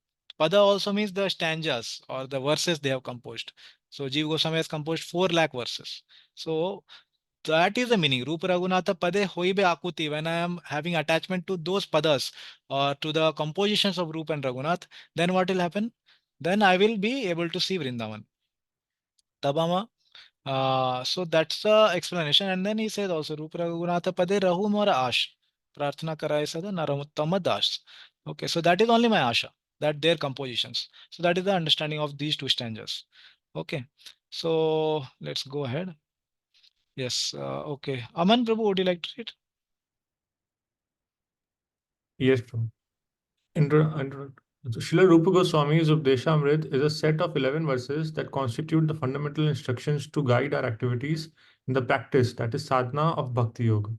Pada also means the stanzas or the verses they have composed. So Jiva Goswami has composed 4 lakh verses. So That is the meaning. Rupa Raghunatha Pade Hoibe Akuti. When I am having attachment to those padas or to the compositions of Rupa and Raghunath, then what will happen? Then I will be able to see Vrindavan. Tabama. So that's the explanation. And then he says also Rupa Raghunatha Pade Rahu Mora Ash. Prarthana Karai Sada Naramuttama Das. Okay, so that is only my Asha, that their compositions. So that is the understanding of these two stanzas. Okay, so let's go ahead. Yes, okay. Aman Prabhu, would you like to read? Yes, bro. So Srila Rupa Goswami's Updeshamrit is a set of 11 verses that constitute the fundamental instructions to guide our activities in the practice, that is sadhana of Bhakti Yoga.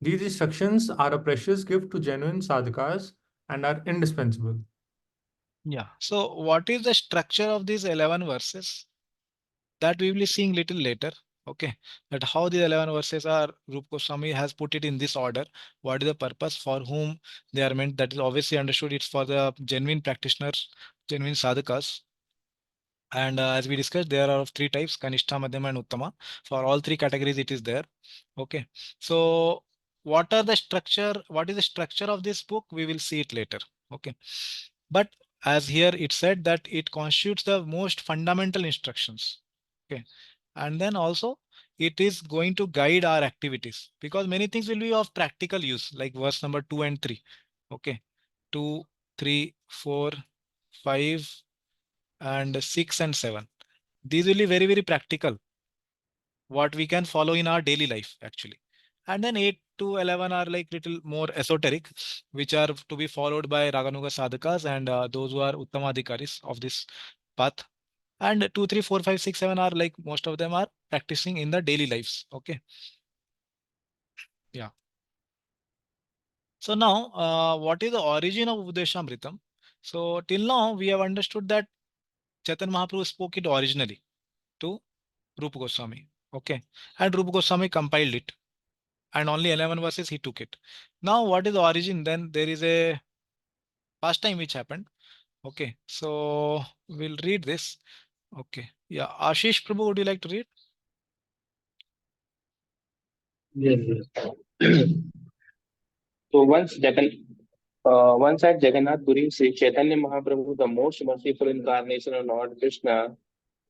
These instructions are a precious gift to genuine sadhakas and are indispensable. Yeah. So what is the structure of these 11 verses? That we will be seeing little later. Okay. That how the 11 verses are, Rupa Goswami has put it in this order. What is the purpose for whom they are meant? That is obviously understood. It's for the genuine practitioners, genuine sadhakas. And as we discussed, there are of three types: Kanishta, Madhyama, and Uttama. For all three categories, it is there. Okay. So what are the structure? What is the structure of this book? We will see it later. Okay. But as here it said that it constitutes the most fundamental instructions. Okay. And then also it is going to guide our activities, because many things will be of practical use, like verse number 2 and 3. Okay. 2, 3, 4, 5, and 6 and 7. These will be very, very practical, what we can follow in our daily life actually. And then 8 to 11 are like little more esoteric, which are to be followed by Raganuga sadhakas and those who are Uttamadhikaris of this path. And 2, 3, 4, 5, 6, 7 are like most of them are practicing in the daily lives. Okay. Yeah. So now, what is the origin of Udeshamritam? So till now, we have understood that Chaitanya Mahaprabhu spoke it originally to Rupa Goswami. Okay. And Rupa Goswami compiled it. And only 11 verses he took it. Now, what is the origin? Then there is a pastime which happened. Okay. So we'll read this. Okay. Yeah. Ashish Prabhu, would you like to read? Yes, yes. So once at Jagannath Puri, Sri Chaitanya Mahaprabhu, the most merciful incarnation of Lord Krishna,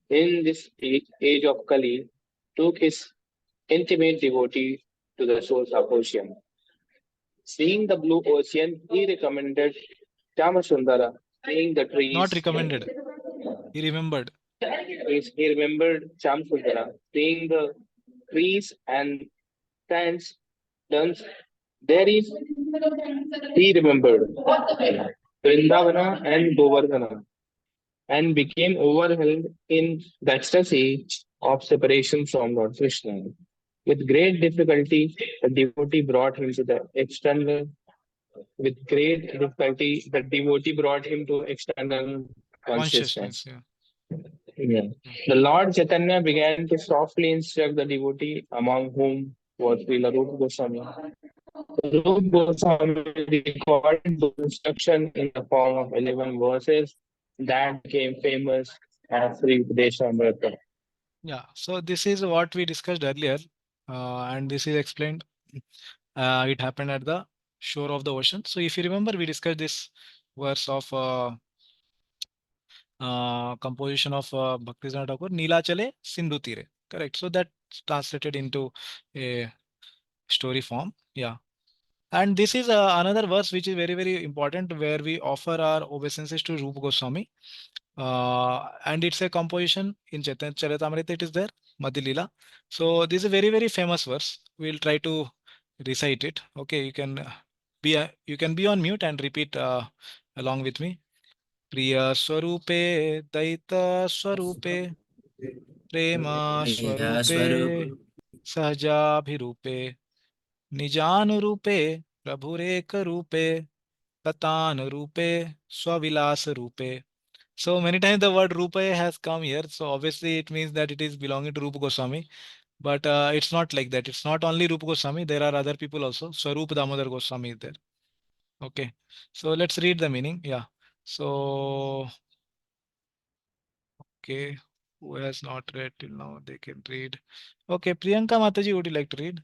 in this age of Kali, took his intimate devotee to the source of ocean. Seeing the blue ocean, he recommended Chamasundara, seeing the Not trees. recommended. He remembered. He remembered Chamasundara, seeing the trees and plants, dance. There is, he remembered Vrindavana and Govardhana, and became overwhelmed in the ecstasy of separation from Lord Krishna. With great difficulty, the devotee brought him to the external. With great difficulty, the devotee brought him to external Consciousness. consciousness. Yeah. Yeah. Yeah. The Lord Chaitanya began to softly instruct the devotee, among whom was Srila Rupa Goswami. Rupa Goswami recorded the instruction in the form of 11 verses that became famous as Sri Deshamrita. Yeah. So this is what we discussed earlier. And this is explained. It happened at the shore of the ocean. So if you remember, we discussed this verse of composition of Bhakti Thakur, Nila Chale Sindhu Tire. Correct. So that translated into a story form. Yeah. And this is another verse which is very, very important, where we offer our obeisances to Rupa Goswami. And it's a composition in Chaitanya Charitamrita, it is there, Madhya. So this is a very, very famous verse. We'll try to recite it. Okay, you can be on mute and repeat along with me. Priya Swarupe, Daita Swarupe, Prema Swarupe, Sahajabhirupe, Nijanurupe, Prabhureka Rupe, Tatan Rupe, Swavilas Rupe. So many times the word Rupa has come here. So obviously it means that it is belonging to Rupa Goswami. But it's not like that. It's not only Rupa Goswami. There are other people also. Swarup Damodar Goswami is there. Okay. So let's read the meaning. Yeah. So, okay. Who has not read till now, they can read. Okay, Priyanka Mataji, would you like to read?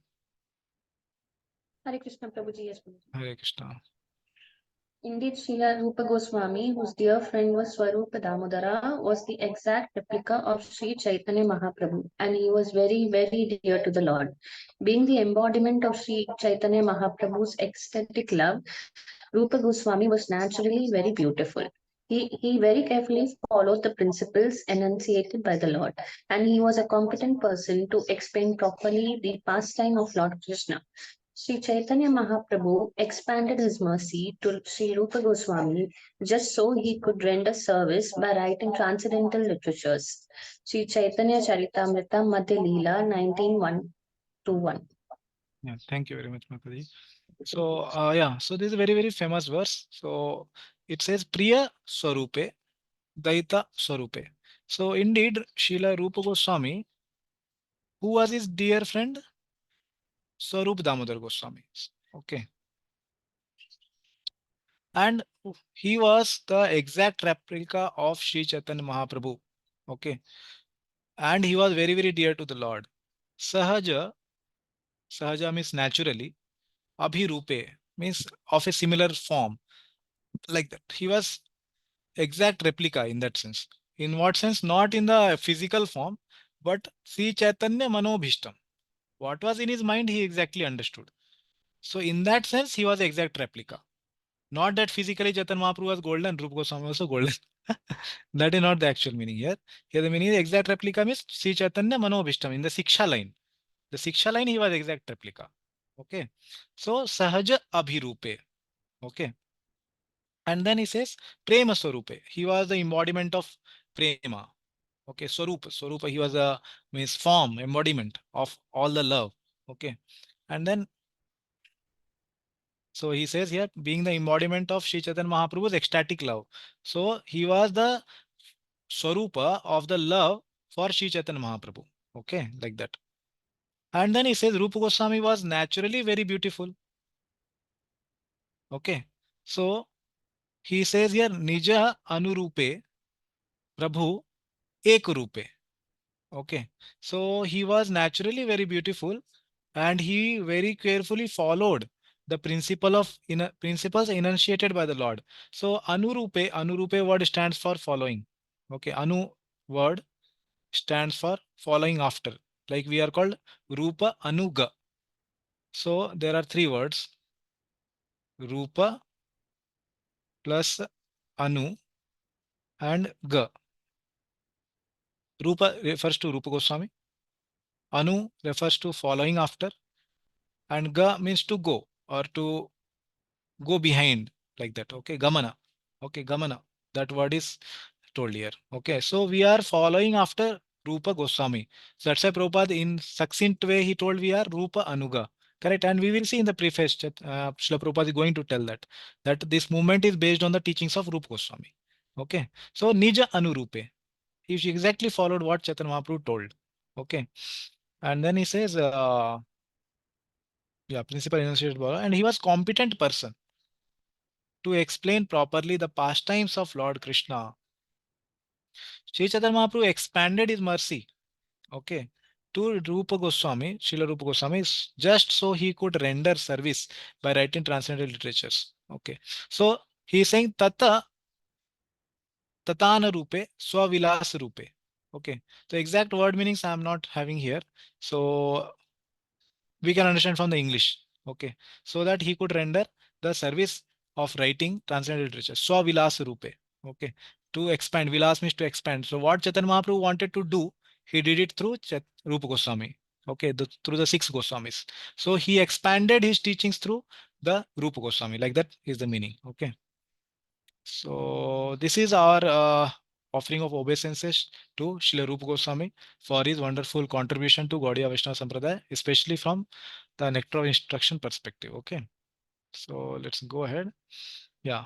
Hare Krishna Prabhuji, yes, Prabhuji. Hare Krishna. Indeed, Srila Rupa Goswami, whose dear friend was Swarupa Damodara, was the exact replica of Sri Chaitanya Mahaprabhu, and he was very, very dear to the Lord. Being the embodiment of Sri Chaitanya Mahaprabhu's ecstatic love, Rupa Goswami was naturally very beautiful. He very carefully followed the principles enunciated by the Lord, and he was a competent person to explain properly the pastime of Lord Krishna. Sri Chaitanya Mahaprabhu expanded his mercy to Sri Rupa Goswami just so he could render service by writing transcendental literatures. Sri Chaitanya Charitamrita Madhya Leela 19:1-1. Yeah, thank you very much, Mataji. So, yeah, so this is a very, very famous verse. So it says Priya Swarupe, Daita Swarupe. So indeed, Srila Rupa Goswami, who was his dear friend? Swarup Damodar Goswami. Okay. And he was the exact replica of Sri Chaitanya Mahaprabhu. Okay. And he was very, very dear to the Lord. Sahaja, Sahaja means naturally. Abhirupe means of a similar form. Like that. He was exact replica in that sense. In what sense? Not in the physical form, but Sri Chaitanya Manobhishtam. What was in his mind, he exactly understood. So in that sense, he was exact replica. Not that physically Chaitanya Mahaprabhu was golden, Rupa Goswami also golden. That is not the actual meaning here. Here the meaning is exact replica means Sri Chaitanya Manobhishtam in the Siksha line. The Siksha line he was exact replica. Okay. So Sahaja Abhirupe. Okay. And then he says Prema Swarupe. He was the embodiment of Prema. Okay. Swarupa. Swarupa, he was a means form, embodiment of all the love. Okay. And then so he says here, being the embodiment of Sri Chaitanya Mahaprabhu's ecstatic love. So he was the Swarupa of the love for Sri Chaitanya Mahaprabhu. Okay, like that. And then he says Rupa Goswami was naturally very beautiful. Okay. So he says here Nija Anurupe Prabhu Ekurupe. Okay. So he was naturally very beautiful and he very carefully followed the principles enunciated by the Lord. So Anurupe word stands for following. Okay. Anu word stands for following after. Like we are called Rupa Anuga. So there are three words. Rupa plus Anu and Ga. Rupa refers to Rupa Goswami. Anu refers to following after. And Ga means to go or to go behind, like that. Okay. Gamana. Okay. Gamana. That word is told here. Okay. So we are following after Rupa Goswami. So that's why Prabhupada in succinct way he told we are Rupa Anuga. Correct. And we will see in the preface Srila Prabhupada is going to tell that this movement is based on the teachings of Rupa Goswami. Okay. So Nija Anurupe. He exactly followed what Chaitanya Mahaprabhu told. Okay. And then he says, yeah, principal enunciated and he was competent person to explain properly the pastimes of Lord Krishna. Sri Chaitanya Mahaprabhu expanded his mercy, okay, to Rupa Goswami, Srila Rupa Goswami, just so he could render service by writing transcendental literatures. Okay. So he is saying Tata Tatana Rupe, Swavilas Rupe. Okay. The exact word meanings I am not having here. So we can understand from the English. Okay. So that he could render the service of writing transcendental literature. Swavilas Rupe. Okay. To expand. Vilas means to expand. So what Chaitanya Mahaprabhu wanted to do, he did it through Rupa Goswami. Okay. Through the six Goswamis. So he expanded his teachings through the Rupa Goswami. Like that is the meaning. Okay. So this is our offering of obeisances to Srila Rupa Goswami for his wonderful contribution to Gaudiya Vaishnava Sampradaya, especially from the nectar of instruction perspective. Okay. So let's go ahead. Yeah.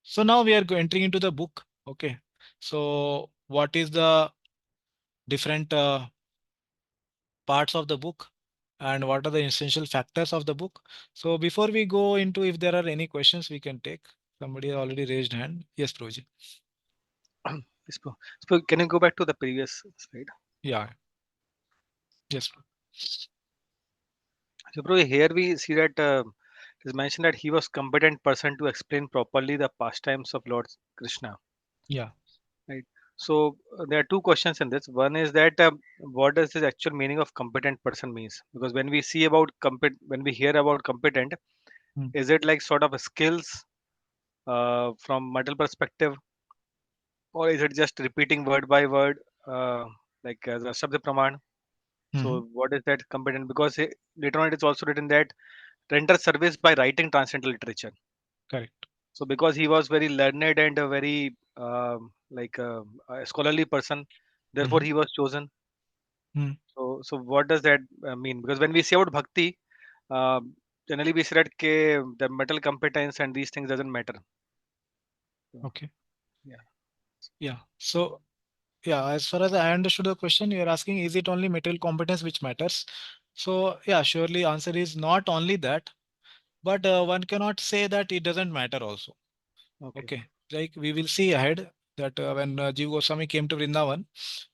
So now we are entering into the book. Okay. So what is the different parts of the book and what are the essential factors of the book? So before we go into, if there are any questions we can take. Somebody already raised hand. Yes, Prabhuji. Can you go back to the previous slide? Yeah. Yes. So, bro, here we see that it is mentioned that he was competent person to explain properly the pastimes of Lord Krishna. Yeah. Right. So there are two questions in this. One is that what does the actual meaning of competent person means? Because when we see about when we hear about competent, Hmm. is it like sort of a skills from multiple perspective, or is it just repeating word by word, like as a Shabda Praman? Mhm. So what is that competent? Because later on it is also written that render service by writing transcendental literature. Correct. So because he was very learned and a very a scholarly person, therefore Mhm. he was chosen. Hmm. So what does that mean? Because when we say about bhakti, uh, generally we say that the mental competence and these things doesn't matter. So, Okay. yeah. Yeah. So, yeah, as far as I understood the question, you're asking, is it only material competence which matters? So, yeah, surely answer is not only that, but one cannot say that it doesn't matter also. Okay. Okay. Like we will see ahead that when Jiva Goswami came to Vrindavan,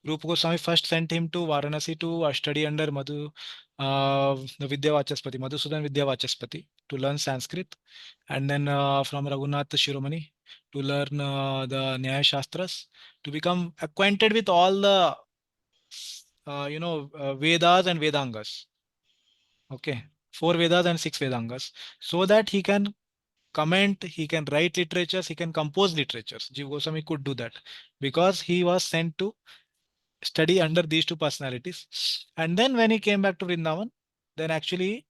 Rupa Goswami first sent him to Varanasi to study under the Vidyavachaspati, Madhusudan Vidyavachaspati to learn Sanskrit, and then from Raghunath Shiromani to learn the Nyaya Shastras, to become acquainted with all the Vedas and Vedangas. Okay, four Vedas and six Vedangas, so that he can comment, he can write literatures, he can compose literatures. Jiva Goswami could do that because he was sent to study under these two personalities. And then when he came back to Vrindavan, then actually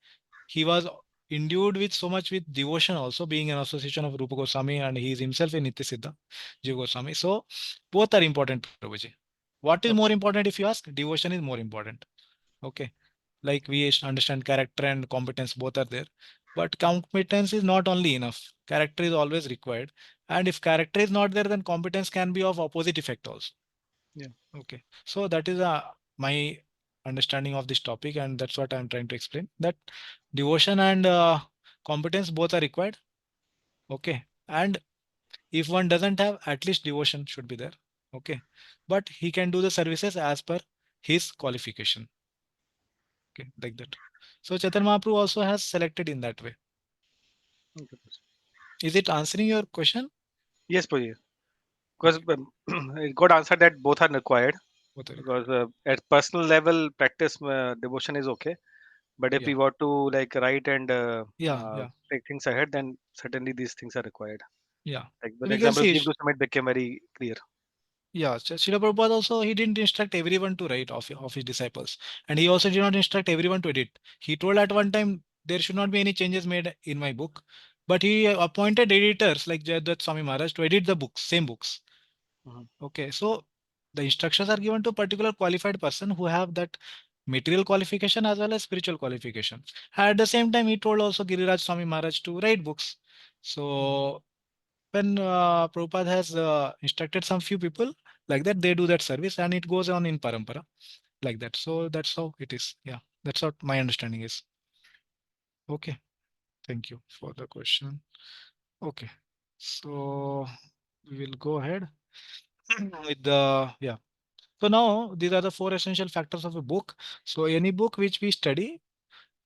he was endued with so much with devotion also, being an association of Rupa Goswami, and he is himself a Nitya Siddha, Jiva Goswami. So both are important, Prabhuji. What is more important if you ask? Devotion is more important. Okay. Like we understand character and competence both are there. But competence is not only enough. Character is always required. And if character is not there, then competence can be of opposite effect also. Yeah. Okay. So that is my understanding of this topic, and that's what I'm trying to explain. That devotion and competence both are required. Okay. And if one doesn't have, at least devotion should be there. Okay. But he can do the services as per his qualification. Okay, like that. So Chaitanya Mahaprabhu also has selected in that way. Okay. Is it answering your question? Yes, Praji. Because it got answered that both are required. Both are Because at personal level, practice devotion is okay. But if Yeah. we want to like write and Yeah. take things ahead, then certainly these things are required. Yeah. Like So the we can examples see, given to Summit became very clear. yeah, Srila Prabhupada also, he didn't instruct everyone to write of his disciples. And he also did not instruct everyone to edit. He told at one time, there should not be any changes made in my book. But he appointed editors like Jayadvaita Swami Maharaj to edit the books, same books. Mhm. Okay, so the instructions are given to a particular qualified person who have that material qualification as well as spiritual qualification. At the same time, he told also Giriraj Swami Maharaj to write books. So when Prabhupada has instructed some few people like that, they do that service and it goes on in parampara like that. So that's how it is. Yeah, that's what my understanding is. Okay, thank you for the question. Okay, so we will go ahead with the, yeah. So now these are the four essential factors of a book. So any book which we study,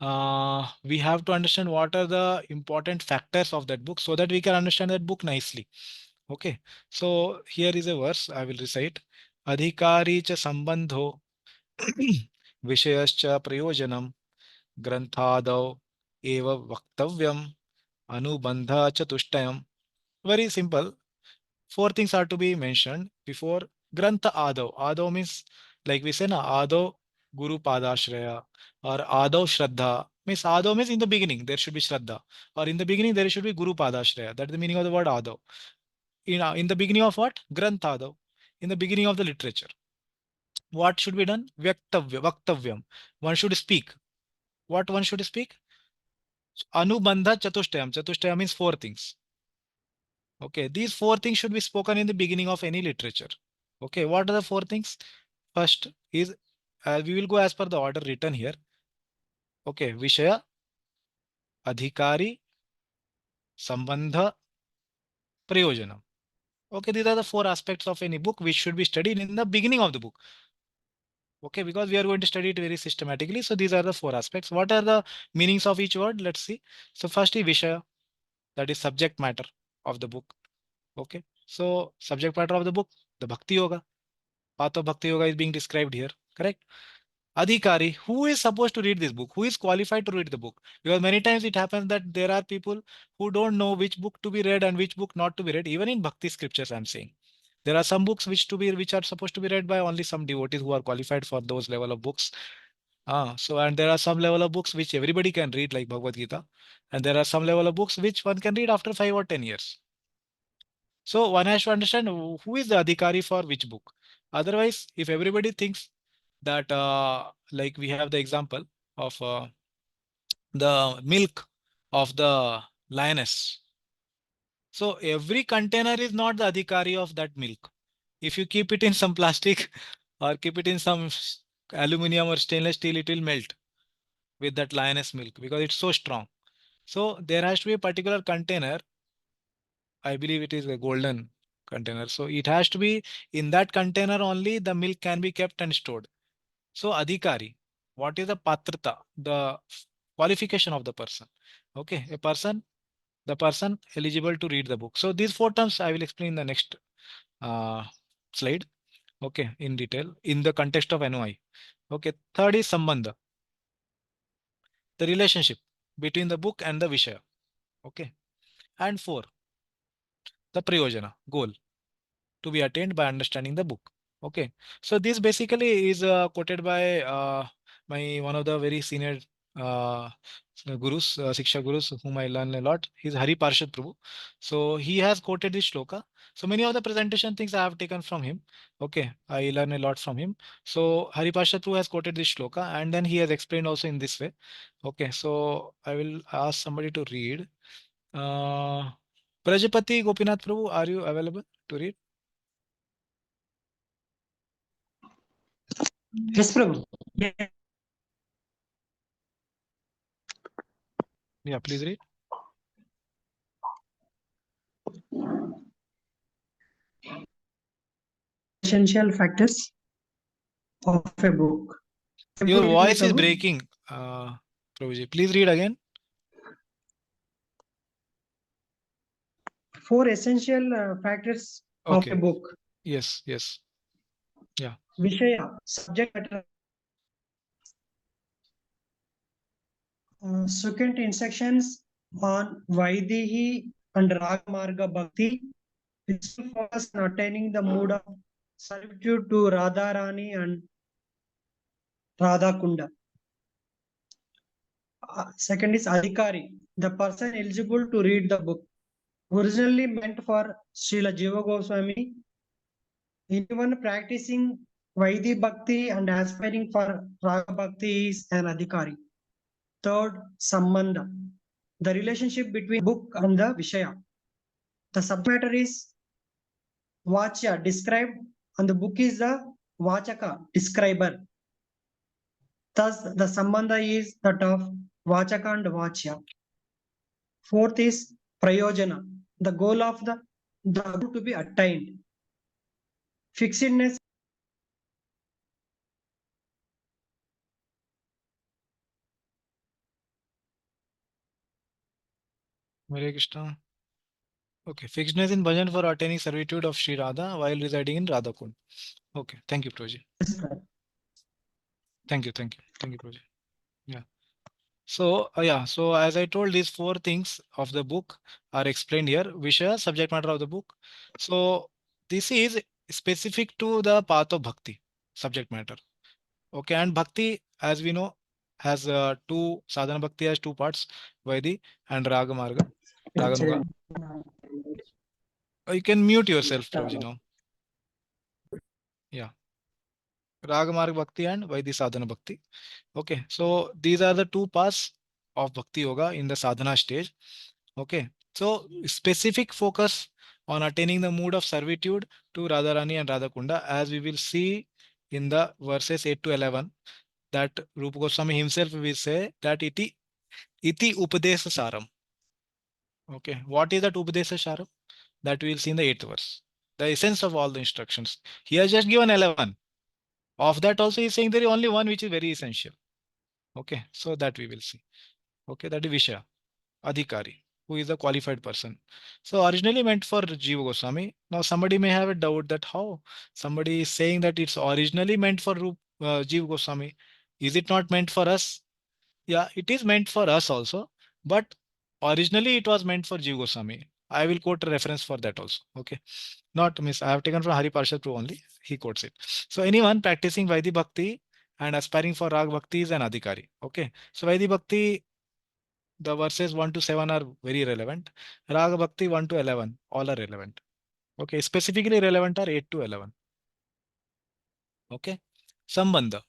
we have to understand what are the important factors of that book so that we can understand that book nicely. Okay. So here is a verse I will recite. Adhikari cha sambandho vishayascha prayojanam granthadav eva vaktavyam anubandha chatushtayam. Very simple. Four things are to be mentioned before Grantha Adav. Adav means, like we say, na Adav Guru Padashraya or Adav Shraddha. Means Adav means in the beginning there should be Shraddha, or in the beginning there should be Guru Padashraya. That is the meaning of the word Adav. In the beginning of what? Grantha Adav. In the beginning of the literature. What should be done? Vaktavyam. One should speak. What one should speak? Anubandha Chatushtayam. Chatushtayam means four things. Okay, these four things should be spoken in the beginning of any literature. Okay, what are the four things? First is, we will go as per the order written here. Okay, Vishaya, Adhikari, Sambandha, Prayojanam. Okay, these are the four aspects of any book which should be studied in the beginning of the book. Okay, because we are going to study it very systematically. So these are the four aspects. What are the meanings of each word? Let's see. So firstly, Vishaya, that is subject matter of the book. Okay, so subject matter of the book, the Bhakti Yoga. Path of Bhakti Yoga is being described here. Correct? Adhikari, who is supposed to read this book? Who is qualified to read the book? Because many times it happens that there are people who don't know which book to be read and which book not to be read. Even in Bhakti scriptures, I'm saying. There are some books which are supposed to be read by only some devotees who are qualified for those level of books. And there are some level of books which everybody can read, like Bhagavad Gita, and there are some level of books which one can read after 5 or 10 years. So one has to understand who is the adhikari for which book. Otherwise, if everybody thinks that, like we have the example of the milk of the lioness. So every container is not the adhikari of that milk. If you keep it in some plastic or keep it in some aluminum or stainless steel, it will melt with that lioness milk because it's so strong. So there has to be a particular container. I believe it is a golden container. So it has to be in that container only the milk can be kept and stored. So adhikari, what is the patrata, the qualification of the person? Okay, the person eligible to read the book. So these four terms I will explain in the next uh, slide. Okay, in detail in the context of NOI. Okay, third is sambandha, the relationship between the book and the Vishaya. Okay, and four, the prayojana, goal to be attained by understanding the book. Okay, so this basically is quoted by my one of the very senior uh, gurus, Siksha gurus, whom I learn a lot. He's Hari Parshad Prabhu. So he has quoted this shloka. So many of the presentation things I have taken from him. Okay, I learn a lot from him. So Hari Parshad Prabhu has quoted this shloka and then he has explained also in this way. Okay, so I will ask somebody to read. Prajapati Gopinath Prabhu, are you available to read? Yes, Prabhu. Yeah. Yeah, please read. Essential factors of a book. Your Able to voice is Prabhu? breaking, Prabhuji. Please read again. 4 essential factors of a Okay. book. Yes, yes. Yeah. Vishaya, subject matter. Second instructions on Vaidehi and Raga Marga Bhakti, which will focus on attaining the mood of servitude to Radharani and Radha Kunda. Second is Adhikari, the person eligible to read the book. Originally meant for Srila Jiva Goswami, anyone practicing Vaidhi Bhakti and aspiring for Raga Bhakti is an Adhikari. Third, Sambandha, the relationship between book and the Vishaya. The subject matter is Vachya, described, and the book is the Vachaka, describer. Thus, the Sambandha is that of Vachaka and Vachya. Fourth is Prayojana, the goal of the goal to be attained. Fixedness. Hare Krishna. Okay. Fixedness in bhajan for attaining servitude of Sri Radha while residing in Radhakund. Okay. Thank you, Prabhuji. Thank you. Thank you. Thank you, Prabhuji. Yeah. So, yeah. So, as I told, these four things of the book are explained here. Vishaya, subject matter of the book. So, this is specific to the path of bhakti, subject matter. Okay. And bhakti, as we know, has two, sadhana bhakti has two parts, Vaidhi and Raga Marga, Raganuga. You can mute yourself, Prabhuji, now. Yeah. Raga Marga Bhakti and Vaidhi Sadhana Bhakti. Okay. So these are the two paths of Bhakti Yoga in the sadhana stage. Okay. So specific focus on attaining the mood of servitude to Radharani and Radhakunda, as we will see in the verses 8 to 11, that Rupa Goswami himself will say that iti upadesa saram. Okay. What is that upadesa saram? That we will see in the 8th verse. the essence of all the instructions. He has just given 11. Of that also, he's saying there is only one which is very essential. Okay, so that we will see. Okay, that is Vishaya, Adhikari, who is a qualified person. So originally meant for Jiva Goswami. Now somebody may have a doubt that how somebody is saying that it's originally meant for Jiva Goswami. Is it not meant for us? Yeah, it is meant for us also, but originally it was meant for Jiva Goswami. I will quote a reference for that also. Okay, not miss. I have taken from Hari Parshad Prabhu only. He quotes it. So anyone practicing Vaidhi Bhakti and aspiring for Rag Bhakti is an Adhikari. Okay, so Vaidhi Bhakti, the verses 1 to 7 are very relevant. Rag Bhakti 1 to 11, all are relevant. Okay, specifically relevant are 8 to 11. Okay, Sambandha,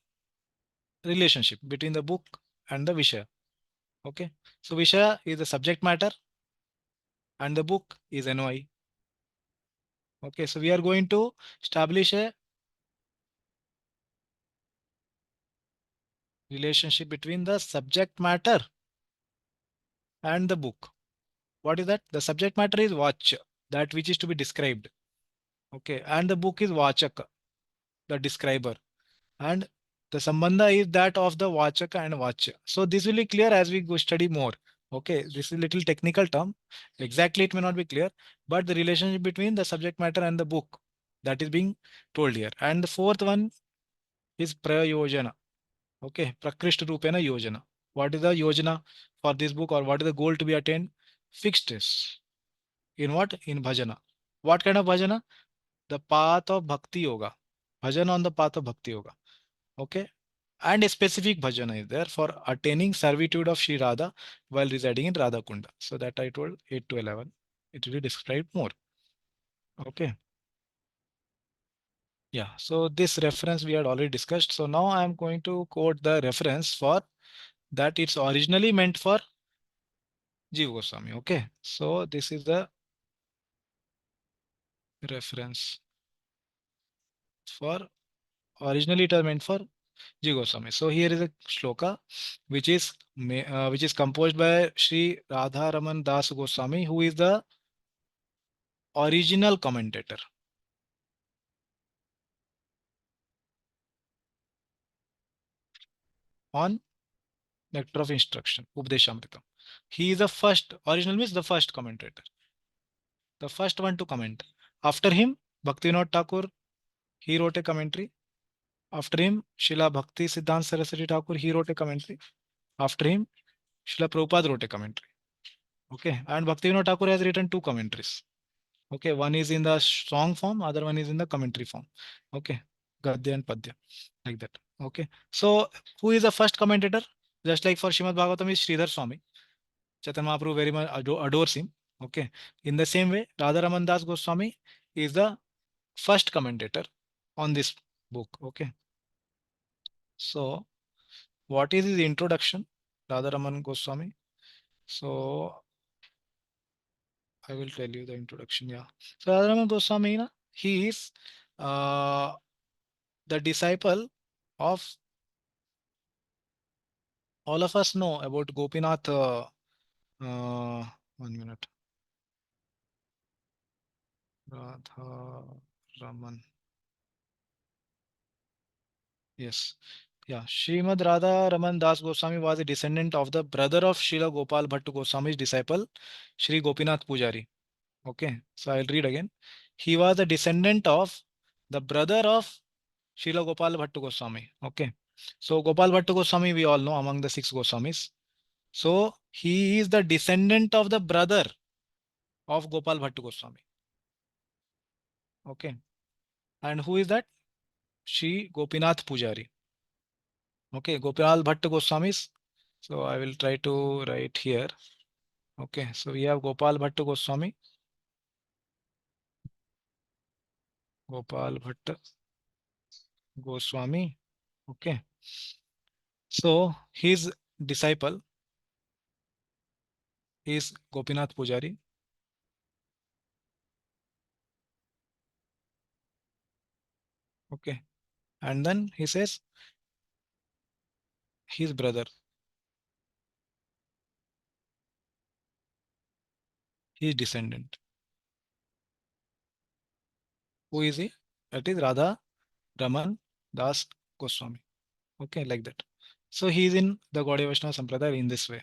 relationship between the book and the Vishaya. Okay, so Vishaya is the subject matter and the book is NOI. Okay, so we are going to establish a relationship between the subject matter and the book. What is that? The subject matter is Vach, that which is to be described. Okay, and the book is Vachaka, the describer. And the Sambandha is that of the Vachaka and Vachya. So this will be clear as we go study more. Okay, this is a little technical term. Exactly, it may not be clear, but the relationship between the subject matter and the book, that is being told here. And the fourth one is Prayojana. Okay, Prakrishta Rupena Yojana. What is the Yojana for this book, or what is the goal to be attained? Fixed is. In what? In bhajana. What kind of bhajana? The path of bhakti yoga. Bhajana on the path of bhakti yoga. Okay. And a specific bhajana is there for attaining servitude of Sri Radha while residing in Radha Kunda. So that I told 8 to 11. It will be described more. Okay. Yeah. So this reference we had already discussed. So now I am going to quote the reference for that it's originally meant for Jiva Goswami. Okay. So this is the reference for originally it was meant for Jiva Goswami. So here is a shloka which is composed by Sri Radha Raman Das Goswami, who is the original commentator on Nectar of Instruction, Updeshamritam. He is the first, original means the first commentator, the first one to comment. After him, Bhaktivinoda Thakur, he wrote a commentary. After him, Srila Bhakti Siddhanta Saraswati Thakur, he wrote a commentary. After him, Srila Prabhupada wrote a commentary. Okay, and Bhaktivinoda Thakur has written two commentaries. Okay, one is in the song form, other one is in the commentary form. Okay, Gadya and Padya, like that. Okay, so who is the first commentator? Just like for Srimad Bhagavatam is Sridhar Swami. Chaitanya Mahaprabhu very much adores him. Okay, in the same way, Radharaman Das Goswami is the first commentator on this book. Okay, so what is his introduction? Radharaman Goswami. So I will tell you the introduction. Yeah, so Radharaman Goswami, he is uh, the disciple of all of us know about Gopinath. 1 minute. Radha Raman. Yes. Yeah. Srimad Radha Raman Das Goswami was a descendant of the brother of Srila Gopal Bhatt Goswami's disciple, Sri Gopinath Pujari. Okay. So I'll read again. He was a descendant of the brother of Srila Gopal Bhatt Goswami. Okay. So Gopal Bhatt Goswami, we all know among the 6 Goswamis. So he is the descendant of the brother of Gopal Bhatt Goswami. Okay. And who is that? Shri Gopinath Pujari. Okay. Gopal Bhatt Goswamis. So I will try to write here. Okay. So we have Gopal Bhatt Goswami. Gopal Bhatt Goswami. Okay. So his disciple is Gopinath Pujari. Okay. And then he says his brother, his descendant. Who is he? That is Radha Raman Das Goswami. Okay, like that. So he is in the Gaudiya Vaishnava Sampradaya in this way.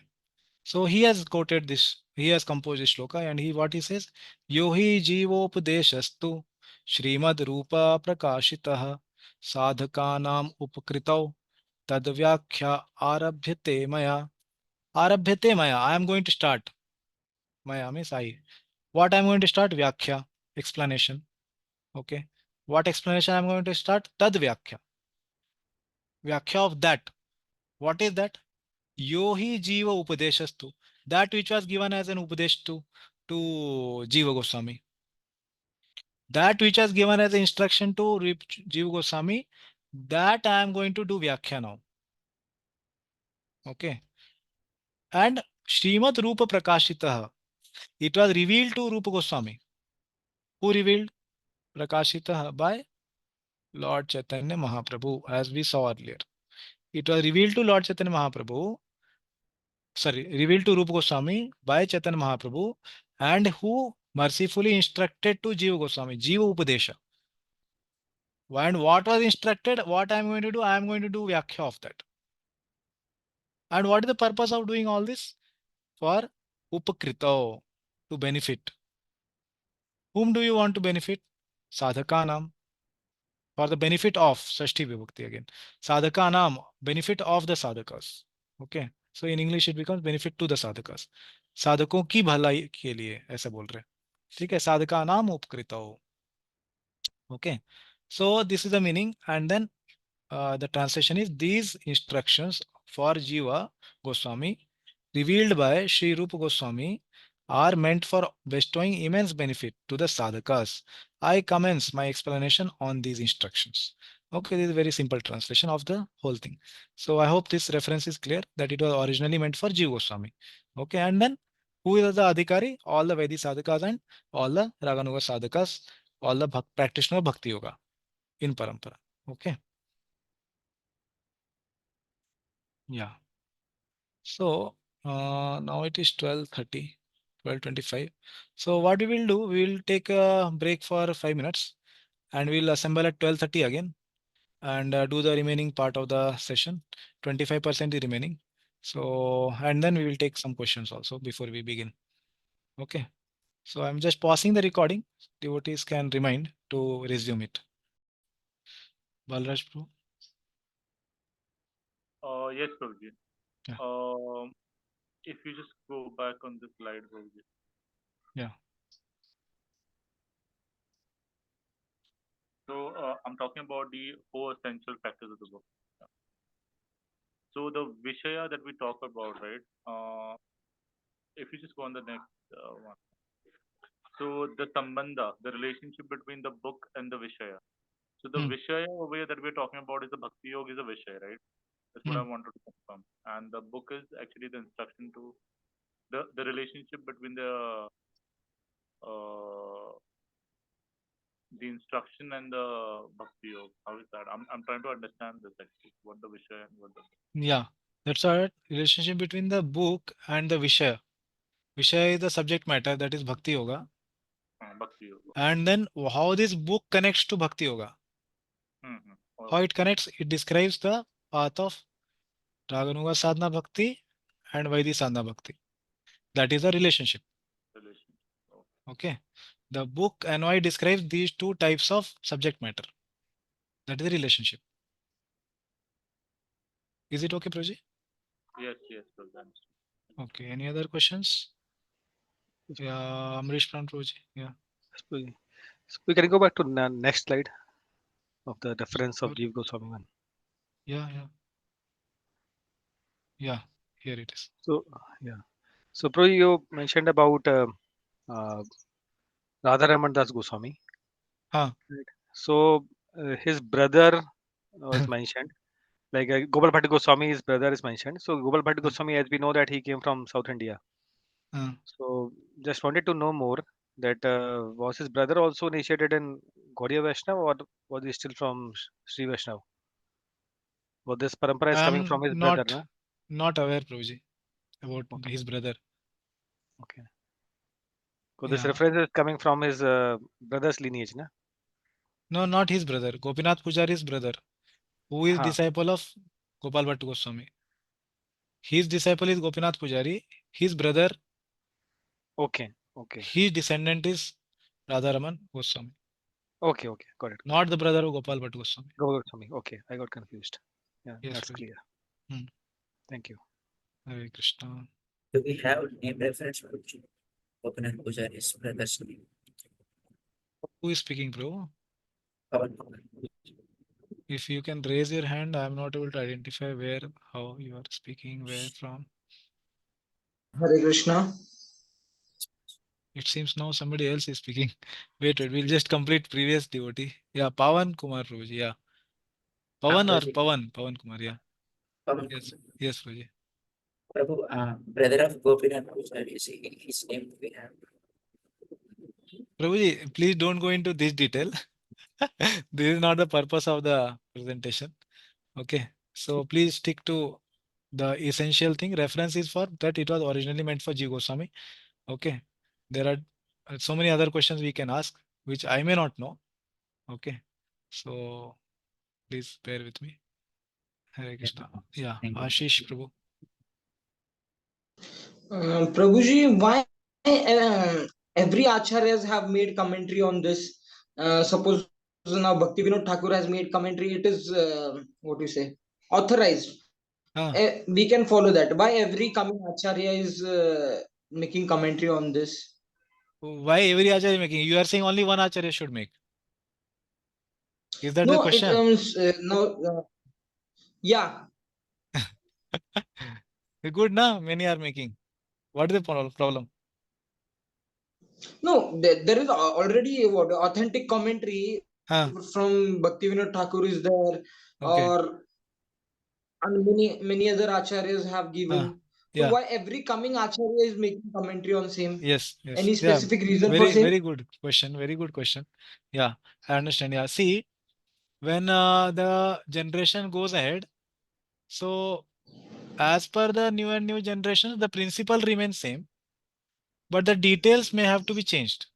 So he has quoted this, he has composed this shloka, and what he says, Yohi Jivopadeshastu Srimad Rupa Prakashitah Sadhakanam Upakritau Tadvyakhya Arabhyate Maya. Arabhyate Maya. I am going to start. Maya means I. What I am going to start? Vyakhya. Explanation. Okay. What explanation I am going to start? Tad Vyakhya. Vyakhya of that. What is that? Yohi Jiva Upadeshastu. That which was given as an Upadesh to Jiva Goswami. That which was given as an instruction to Jiva Goswami, that I am going to do Vyakhya now. Okay. And Srimad Rupa Prakashitah. It was revealed to Rupa Goswami. Who revealed? Prakashitah by Lord Chaitanya Mahaprabhu, as we saw earlier. It was revealed to Lord Chaitanya Mahaprabhu, revealed to Rupa Goswami by Chaitanya Mahaprabhu, and who mercifully instructed to Jiva Goswami, Jiva Upadesha. And what was instructed, what I am going to do, I am going to do Vyakhya of that. And what is the purpose of doing all this? For Upakrito, to benefit. Whom do you want to benefit? Sadhakanam. For the benefit of Sashti Vibhakti again. Sadhakanam, benefit of the sadhakas. Okay. So in English it becomes benefit to the sadhakas. साधकों की भलाई के लिए ऐसा बोल रहे हैं. ठीक है. साधका नाम उपकृतो. Okay. So this is the meaning, and then the translation is these instructions for Jiva Goswami revealed by Sri Rupa Goswami are meant for bestowing immense benefit to the sadhakas. I commence my explanation on these instructions. Okay, this is a very simple translation of the whole thing. So I hope this reference is clear that it was originally meant for Jiva Goswami. Okay, and then who is the Adhikari? All the Vedic sadhakas and all the Raganuga sadhakas, all the practitioner of Bhakti Yoga in Parampara. Okay. Yeah. So now it is 12:30, 12:25. So what we will do, we will take a break for 5 minutes and we'll assemble at 12:30 again and do the remaining part of the session. 25% is remaining. So, and then we will take some questions also before we begin. Okay. So I'm just pausing the recording. Devotees can remind to resume it. Balraj Bro. Yes, Prabhuji. Yeah. If you just go back on the slide, Prabhuji. Yeah. So I'm talking about the 4 essential factors of the book. So the Vishaya that we talk about, right? If you just go on the next one. So the Sambandha, the relationship between the book and the Vishaya. So the Vishaya over here that we're talking about is the Bhakti Yoga is a Vishaya, right? That's what I wanted to confirm. And the book is actually the instruction to the relationship between the instruction and the Bhakti Yoga. How is that? I'm trying to understand this actually. What the Vishaya and what the Yeah, that's our relationship between the book and the Vishaya. Vishaya is the subject matter, that is Bhakti Yoga. Bhakti Yoga. And then how this book connects to Bhakti Yoga. How it connects, it describes the path of Raganuga Sadhana Bhakti and Vaidhi Sadhana Bhakti. That is the relationship. Okay. The book and why describes these two types of subject matter. That is the relationship. Is it okay, Proji? Yes, yes, Prabhuji. Okay. Any other questions? Yeah, Amrish Pran Proji. Yeah. So we can go back to the next slide of the reference of Jiva Goswami one. Yeah, yeah. Yeah, here it is. So yeah. So Pro, you mentioned about Radharaman Das Goswami. Huh. Right. So his brother was mentioned. Like Gopal Bhatta Goswami's brother is mentioned. So Gopal Bhatta Goswami, as we know that he came from South India. So just wanted to know more that was his brother also initiated in Gaudiya Vaishnava or was he still from Sri Vaishnava? Well, this parampara is coming from his brother, na? Not aware, Prabhuji, about his brother. Okay. So this reference is coming from his brother's lineage, na? No, not his brother. Gopinath Pujari's brother, who is हाँ, disciple of Gopal Bhatt Goswami. His disciple is Gopinath Pujari. His brother, okay, okay, his descendant is Radharaman Goswami, okay, okay, got it. not the brother of Gopal Bhatt Goswami. Gopal, okay, I got confused. Yeah, Yes, that's Prabhuji. clear. Hmm. Thank you. Hare Krishna. Do we have name reference for Gopinath Pujari's brother's name? Who is speaking, Prabhu? Pawan Kumar. If you can raise your hand, I am not able to identify where, how you are speaking, where from. Hare Krishna. It seems now somebody else is speaking. Wait, we'll just complete previous devotee. Yeah, Pawan Kumar Prabhuji. Yeah. Pawan or Prabhuji, Pawan Kumar. Yeah. Pawan Yes. Kumar. Yes, Prabhuji. Prabhu, brother of Gopinath Pujari, his name we have. Prabhuji, please don't go into this detail. This is not the purpose of the presentation. Okay. So please stick to the essential thing. Reference is for that it was originally meant for G. Goswami. Okay. There are so many other questions we can ask, which I may not know. Okay. So please bear with me. Hare Krishna. Yeah. Thank you. Ashish Prabhu. Prabhuji, why every acharyas have made commentary on this? Suppose now Bhakti Vinod Thakur has made commentary, it is what do you say, authorized. We can follow that. Why every coming acharya is making commentary on this? Why every acharya is making? You are saying only one acharya should make. Is that the No, it question? no, yeah. Good, na? Many are making. What is the problem? No, there is already what authentic commentary from Bhakti Vinod Thakur is there, Okay. or and many other acharyas have given. So Yeah. why every coming acharya is making commentary on same? Yes. Any Yeah. specific reason for Very, same? very good question. Very good question. Yeah, I understand. Yeah. See, when the generation goes ahead, so as per the new and new generations, the principle remains same, but the details may have to be changed.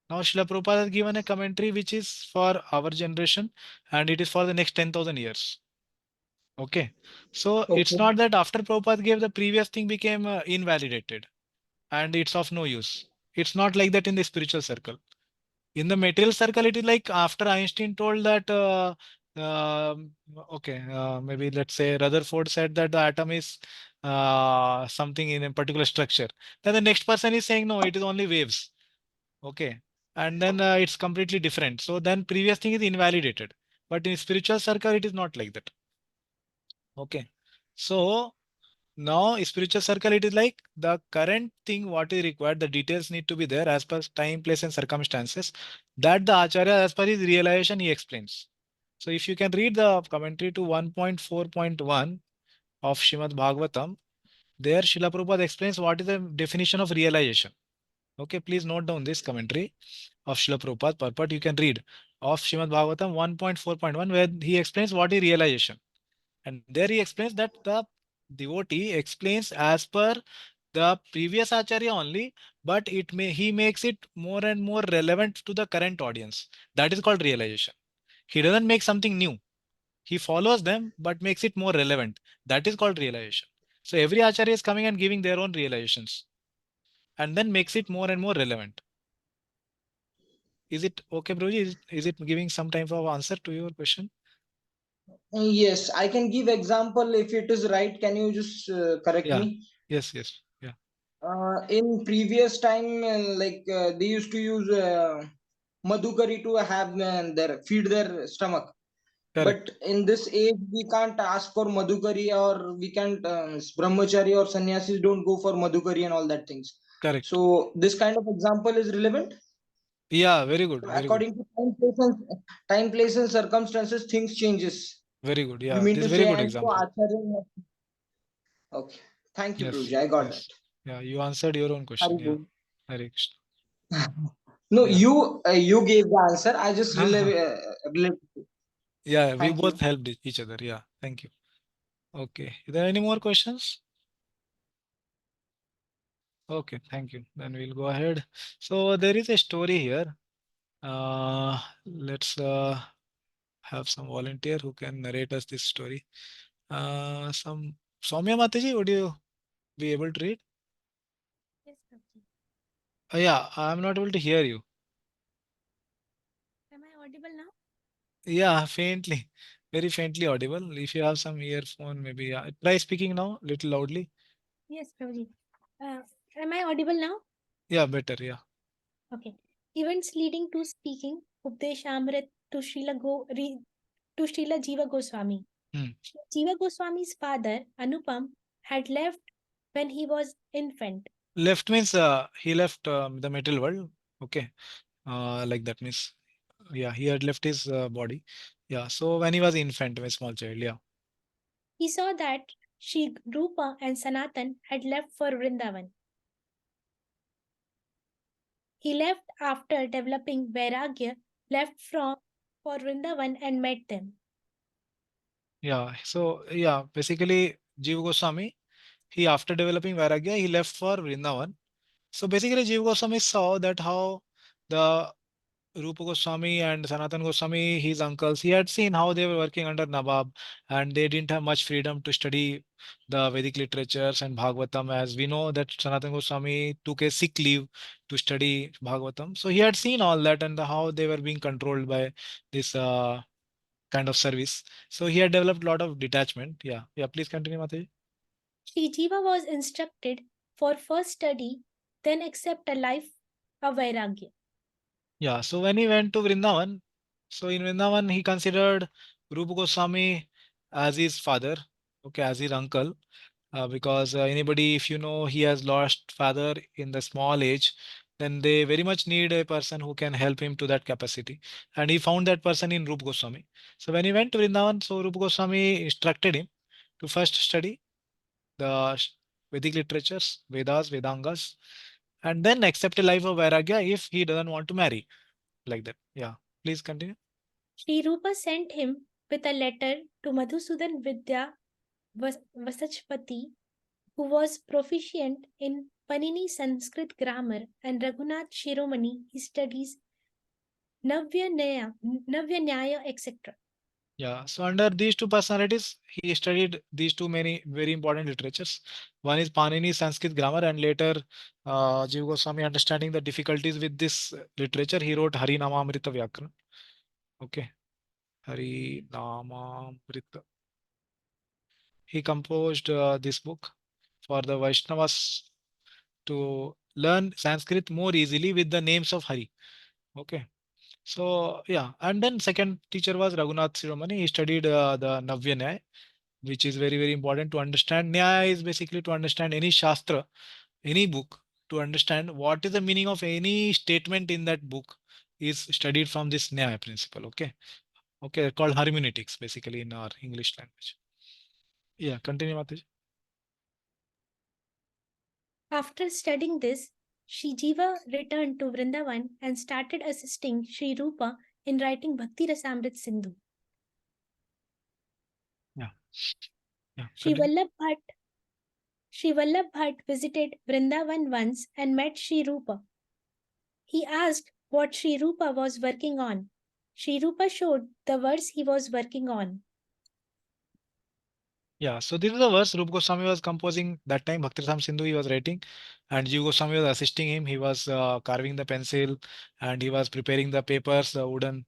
Now, Srila Prabhupada has given a commentary which is for our generation and it is for the next 10,000 years. Okay. So it's not that after Prabhupada gave, the previous thing became invalidated and it's of no use. It's not like that in the spiritual circle. In the material circle, it is like after Einstein told that, maybe let's say Rutherford said that the atom is something in a particular structure. Then the next person is saying, no, it is only waves. Okay. And then it's completely different. So then previous thing is invalidated. But in spiritual circle, it is not like that. Okay. So now spiritual circle, it is like the current thing, what is required, the details need to be there as per time, place and circumstances that the Acharya as per his realization he explains. So if you can read the commentary to 1.4.1 of Shrimad Bhagavatam, there Srila Prabhupada explains what is the definition of realization. Okay, please note down this commentary of Srila Prabhupada purport. You can read of Shrimad Bhagavatam 1.4.1 where he explains what is realization. And there he explains that the devotee explains as per the previous acharya only, but he makes it more and more relevant to the current audience. That is called realization. He doesn't make something new. He follows them, but makes it more relevant. That is called realization. So every acharya is coming and giving their own realizations and then makes it more and more relevant. Is it okay, Broji? Is it giving some type of answer to your question? Yes, I can give example if it is right. Can you just correct Yeah. me? Yes. Yeah. In previous time, they used to use madhukari to have their feed their stomach. Correct. But in this age, we can't ask for madhukari, or we can't brahmachari or sannyasis don't go for madhukari and all that things. Correct. So this kind of example is relevant. Yeah, very good. Very good. According to time, place, and circumstances, things changes. Very good. You Yeah, mean this to is very say, good and so example. acharya. Okay, thank you, Yes. Guruji. I got that. Yes. Yeah, you answered your own question. Yeah. Haribo. Hare Krishna. No, Yeah. you gave the answer. I just Uh-huh. relate. Yeah, we Thank both you. helped each other. Yeah. Thank you. Okay. Is there any more questions? Okay, thank you. Then we'll go ahead. So there is a story here. Let's have some volunteer who can narrate us this story. Some Soumya Mataji, would you be able to read? Yes, Bhakti. Yeah, I'm not able to hear you. Am I audible now? Yeah, faintly, very faintly audible. If you have some earphone, maybe try speaking now, little loudly. Yes, Prabhuji. Uh, am I audible now? Yeah, better. Yeah. Okay. Events leading to speaking Updeshamrit to to Srila Jiva Goswami. Hmm. Jiva Goswami's father, Anupam, had left when he was infant. Left means he left the material world. Okay. Like that means yeah, he had left his body. Yeah. So when he was infant, a small child. Yeah. He saw that Sri Rupa and Sanatan had left for Vrindavan. He left after developing Vairagya, left for Vrindavan and met them. Yeah. So yeah, basically Jiva Goswami, he after developing Vairagya, he left for Vrindavan. So basically Jiva Goswami saw that how the Rupa Goswami and Sanatan Goswami, his uncles, he had seen how they were working under Nawab and they didn't have much freedom to study the Vedic literatures and Bhagavatam. As we know that Sanatan Goswami took a sick leave to study Bhagavatam. So he had seen all that and how they were being controlled by this kind of service. So he had developed a lot of detachment. Yeah. Yeah. Please continue, Mataji. Sri Jiva was instructed for first study, then accept a life of Vairagya. Yeah. So when he went to Vrindavan, so in Vrindavan, he considered Rupa Goswami as his father, okay, as his uncle, because anybody, if you know, he has lost father in the small age, then they very much need a person who can help him to that capacity. And he found that person in Rupa Goswami. So when he went to Vrindavan, so Rupa Goswami instructed him to first study the Vedic literatures, Vedas, Vedangas, and then accept a life of Vairagya if he doesn't want to marry like that. Yeah. Please continue. Sri Rupa sent him with a letter to Madhusudan Vidya Vasachpati, who was proficient in Panini Sanskrit grammar, and Raghunath Shiromani, he studies Navya Nyaya, etc. Yeah. So under these two personalities, he studied these two many very important literatures. One is Panini Sanskrit grammar, and later Jiva Goswami understanding the difficulties with this literature, he wrote Hari Namamrita Vyakran. Okay. Hari Namamrita. He composed this book for the Vaishnavas to learn Sanskrit more easily with the names of Hari. Okay. So yeah, and then second teacher was Raghunath Shiromani. He studied the Navya Nyaya, which is very very important to understand. Nyaya is basically to understand any shastra, any book, to understand what is the meaning of any statement in that book is studied from this Nyaya principle. Okay, okay, called hermeneutics basically in our English language. Yeah, continue, Mataji. After studying this, Sri Jiva returned to Vrindavan and started assisting Sri Rupa in writing Bhakti Rasamrit Sindhu. Yeah, yeah, Sri continue. Vallabh Bhatt visited Vrindavan once and met Sri Rupa. He asked what Sri Rupa was working on. Sri Rupa showed the verse he was working on. Yeah, so this is the verse Rupa Goswami was composing that time. Bhakti Rasam Sindhu he was writing, and Jiva Goswami was assisting him. He was carving the pencil, and he was preparing the papers, the wooden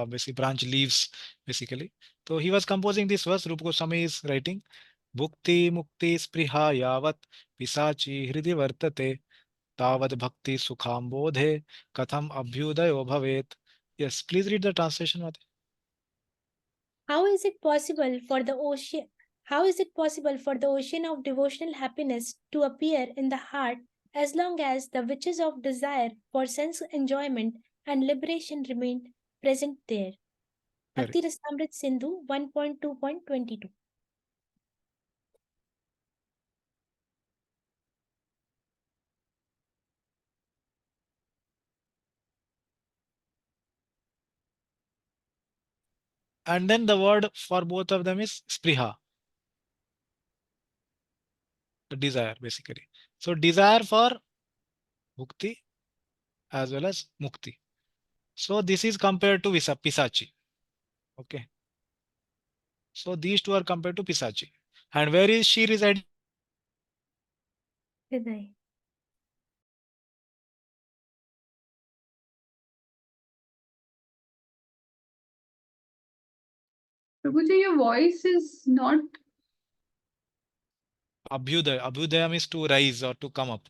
basically branch leaves, basically. So he was composing this verse. Rupa Goswami is writing, Bhukti Mukti Spriha Yavat Pisachi Hridi Vartate Tavad Bhakti Sukhambodhe Katham Abhyudayo Bhavet. Yes, please read the translation, Mate. How is it possible for the ocean? How is it possible for the ocean of devotional happiness to appear in the heart as long as the witches of desire for sense enjoyment and liberation remain present there? Correct. Bhakti Rasamrit Sindhu 1.2.22. And then the word for both of them is Spriha, the desire basically. So desire for bhukti as well as mukti. So this is compared to Pisachi. Okay. So these two are compared to Pisachi. And where is she residing? Hriday. Prabhuji, your voice is not. Abhyudaya. Abhyudaya means to rise or to come up.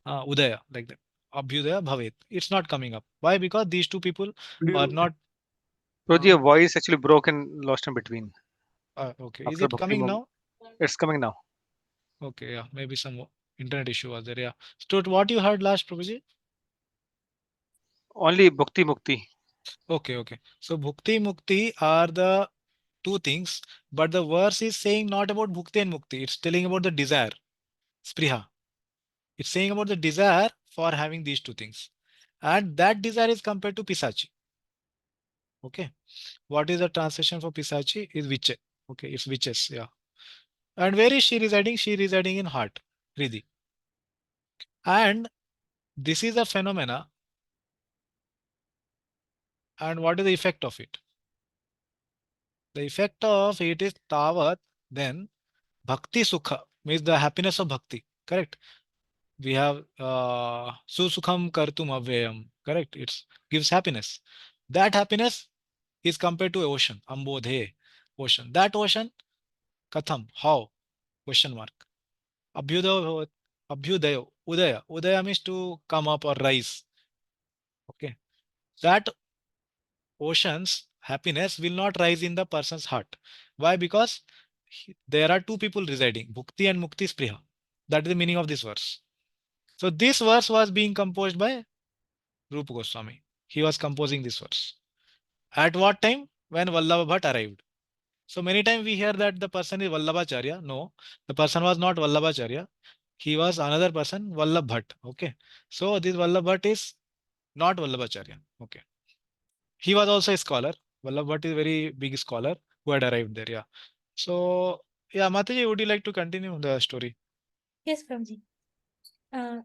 Udaya, like that. Abhyudaya Bhavet. It's not coming up. Why? Because these two people Could are you not. Prabhuji, your voice actually broke and lost in between. Okay. Is After it Bhakti coming Mom, now? it's coming now. Okay. Yeah. Maybe some internet issue was there. Yeah. So what you heard last, Prabhuji? Only Bhakti Mukti. Okay. Okay. So Bhukti Mukti are the two things, but the verse is saying not about Bhukti and Mukti. It's telling about the desire, Spriha. It's saying about the desire for having these two things. And that desire is compared to Pisachi. Okay. What is the translation for Pisachi? Is witch. Okay, it's witches. Yeah. And where is she residing? She residing in heart, Hridi. And this is a phenomena. And what is the effect of it? The effect of it is Tavat, then Bhakti Sukha means the happiness of Bhakti. Correct. We have Susukham Kartum Avyayam. Correct. It gives happiness. That happiness is compared to ocean, Ambodhe, ocean. That ocean, Katham, how? Question mark. Abhyudaya, Abhyudaya, Udaya. Udaya means to come up or rise. Okay. That ocean's happiness will not rise in the person's heart. Why? Because there are two people residing, Bhukti and Mukti Spriha. That is the meaning of this verse. So this verse was being composed by Rupa Goswami. He was composing this verse. At what time? When Vallabha Bhatt arrived. So many times we hear that the person is Vallabhacharya. No, the person was not Vallabhacharya. He was another person, Vallabh Bhatt. Okay. So this Vallabh Bhatt is not Vallabhacharya. Okay. He was also a scholar. Vallabh Bhatt is a very big scholar who had arrived there. Yeah. So yeah, Mataji, would you like to continue the story? Yes, Prabhuji.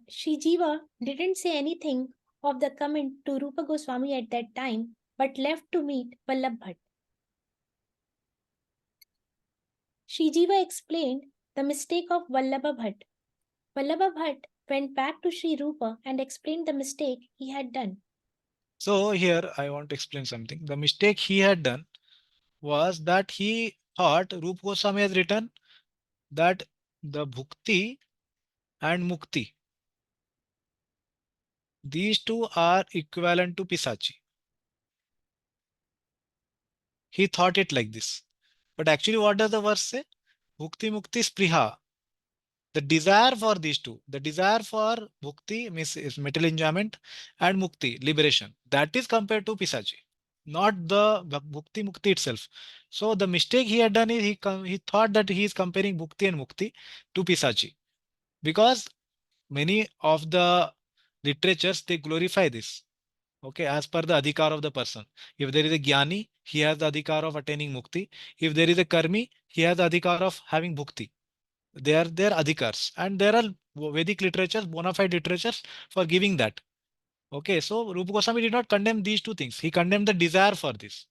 Sri Jiva didn't say anything of the comment to Rupa Goswami at that time, but left to meet Vallabh Bhatt. Sri Jiva explained the mistake of Vallabha Bhatt. Vallabha Bhatt went back to Sri Rupa and explained the mistake he had done. So here I want to explain something. The mistake he had done was that he thought Rupa Goswami has written that the Bhukti and Mukti, these two are equivalent to Pisachi. He thought it like this. But actually, what does the verse say? Bhukti Mukti Spriha. The desire for these two, the desire for Bhukti means is material enjoyment and Mukti, liberation. That is compared to Pisachi, not the Bhukti Mukti itself. So the mistake he had done is he thought that he is comparing Bhukti and Mukti to Pisachi because many of the literatures they glorify this. Okay, as per the adhikar of the person. If there is a jnani, he has the adhikar of attaining mukti. If there is a karmi, he has the adhikar of having bhukti. They are their adhikars, and there are Vedic literatures, bona fide literatures for giving that. Okay, so Rupa Goswami did not condemn these two things. He condemned the desire for this.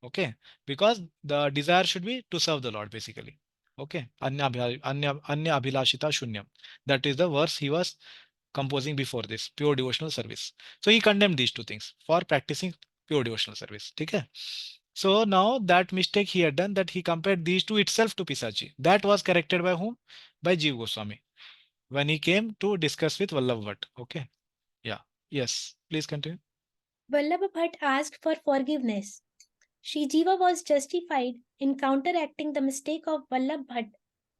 Okay, because the desire should be to serve the Lord, basically. Okay, anya abhilashita shunyam. That is the verse he was composing before this, pure devotional service. So he condemned these two things for practicing pure devotional service. Okay. So now that mistake he had done, that he compared these two itself to Pisachi. That was corrected by whom? By Jiva Goswami when he came to discuss with Vallabh Bhatt. Okay. Yeah. Yes. Please continue. Vallabha Bhatt asked for forgiveness. Sri Jiva was justified in counteracting the mistake of Vallabh Bhatt,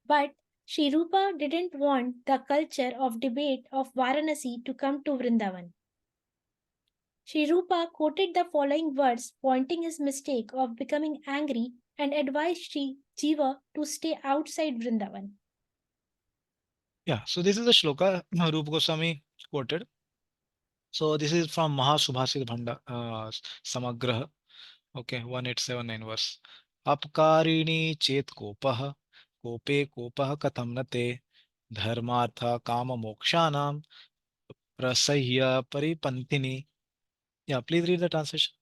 but Sri Rupa didn't want the culture of debate of Varanasi to come to Vrindavan. Sri Rupa quoted the following words, pointing his mistake of becoming angry and advised Sri Jiva to stay outside Vrindavan. Yeah. So this is the shloka Rupa Goswami quoted. So this is from Mahasubhasit Bhanda Samagraha. Okay, 1879 verse. Apkarini chet kopah, kope kopah katham nate, dharmartha kama mokshanam, prasahya paripantini. Yeah, please read the translation.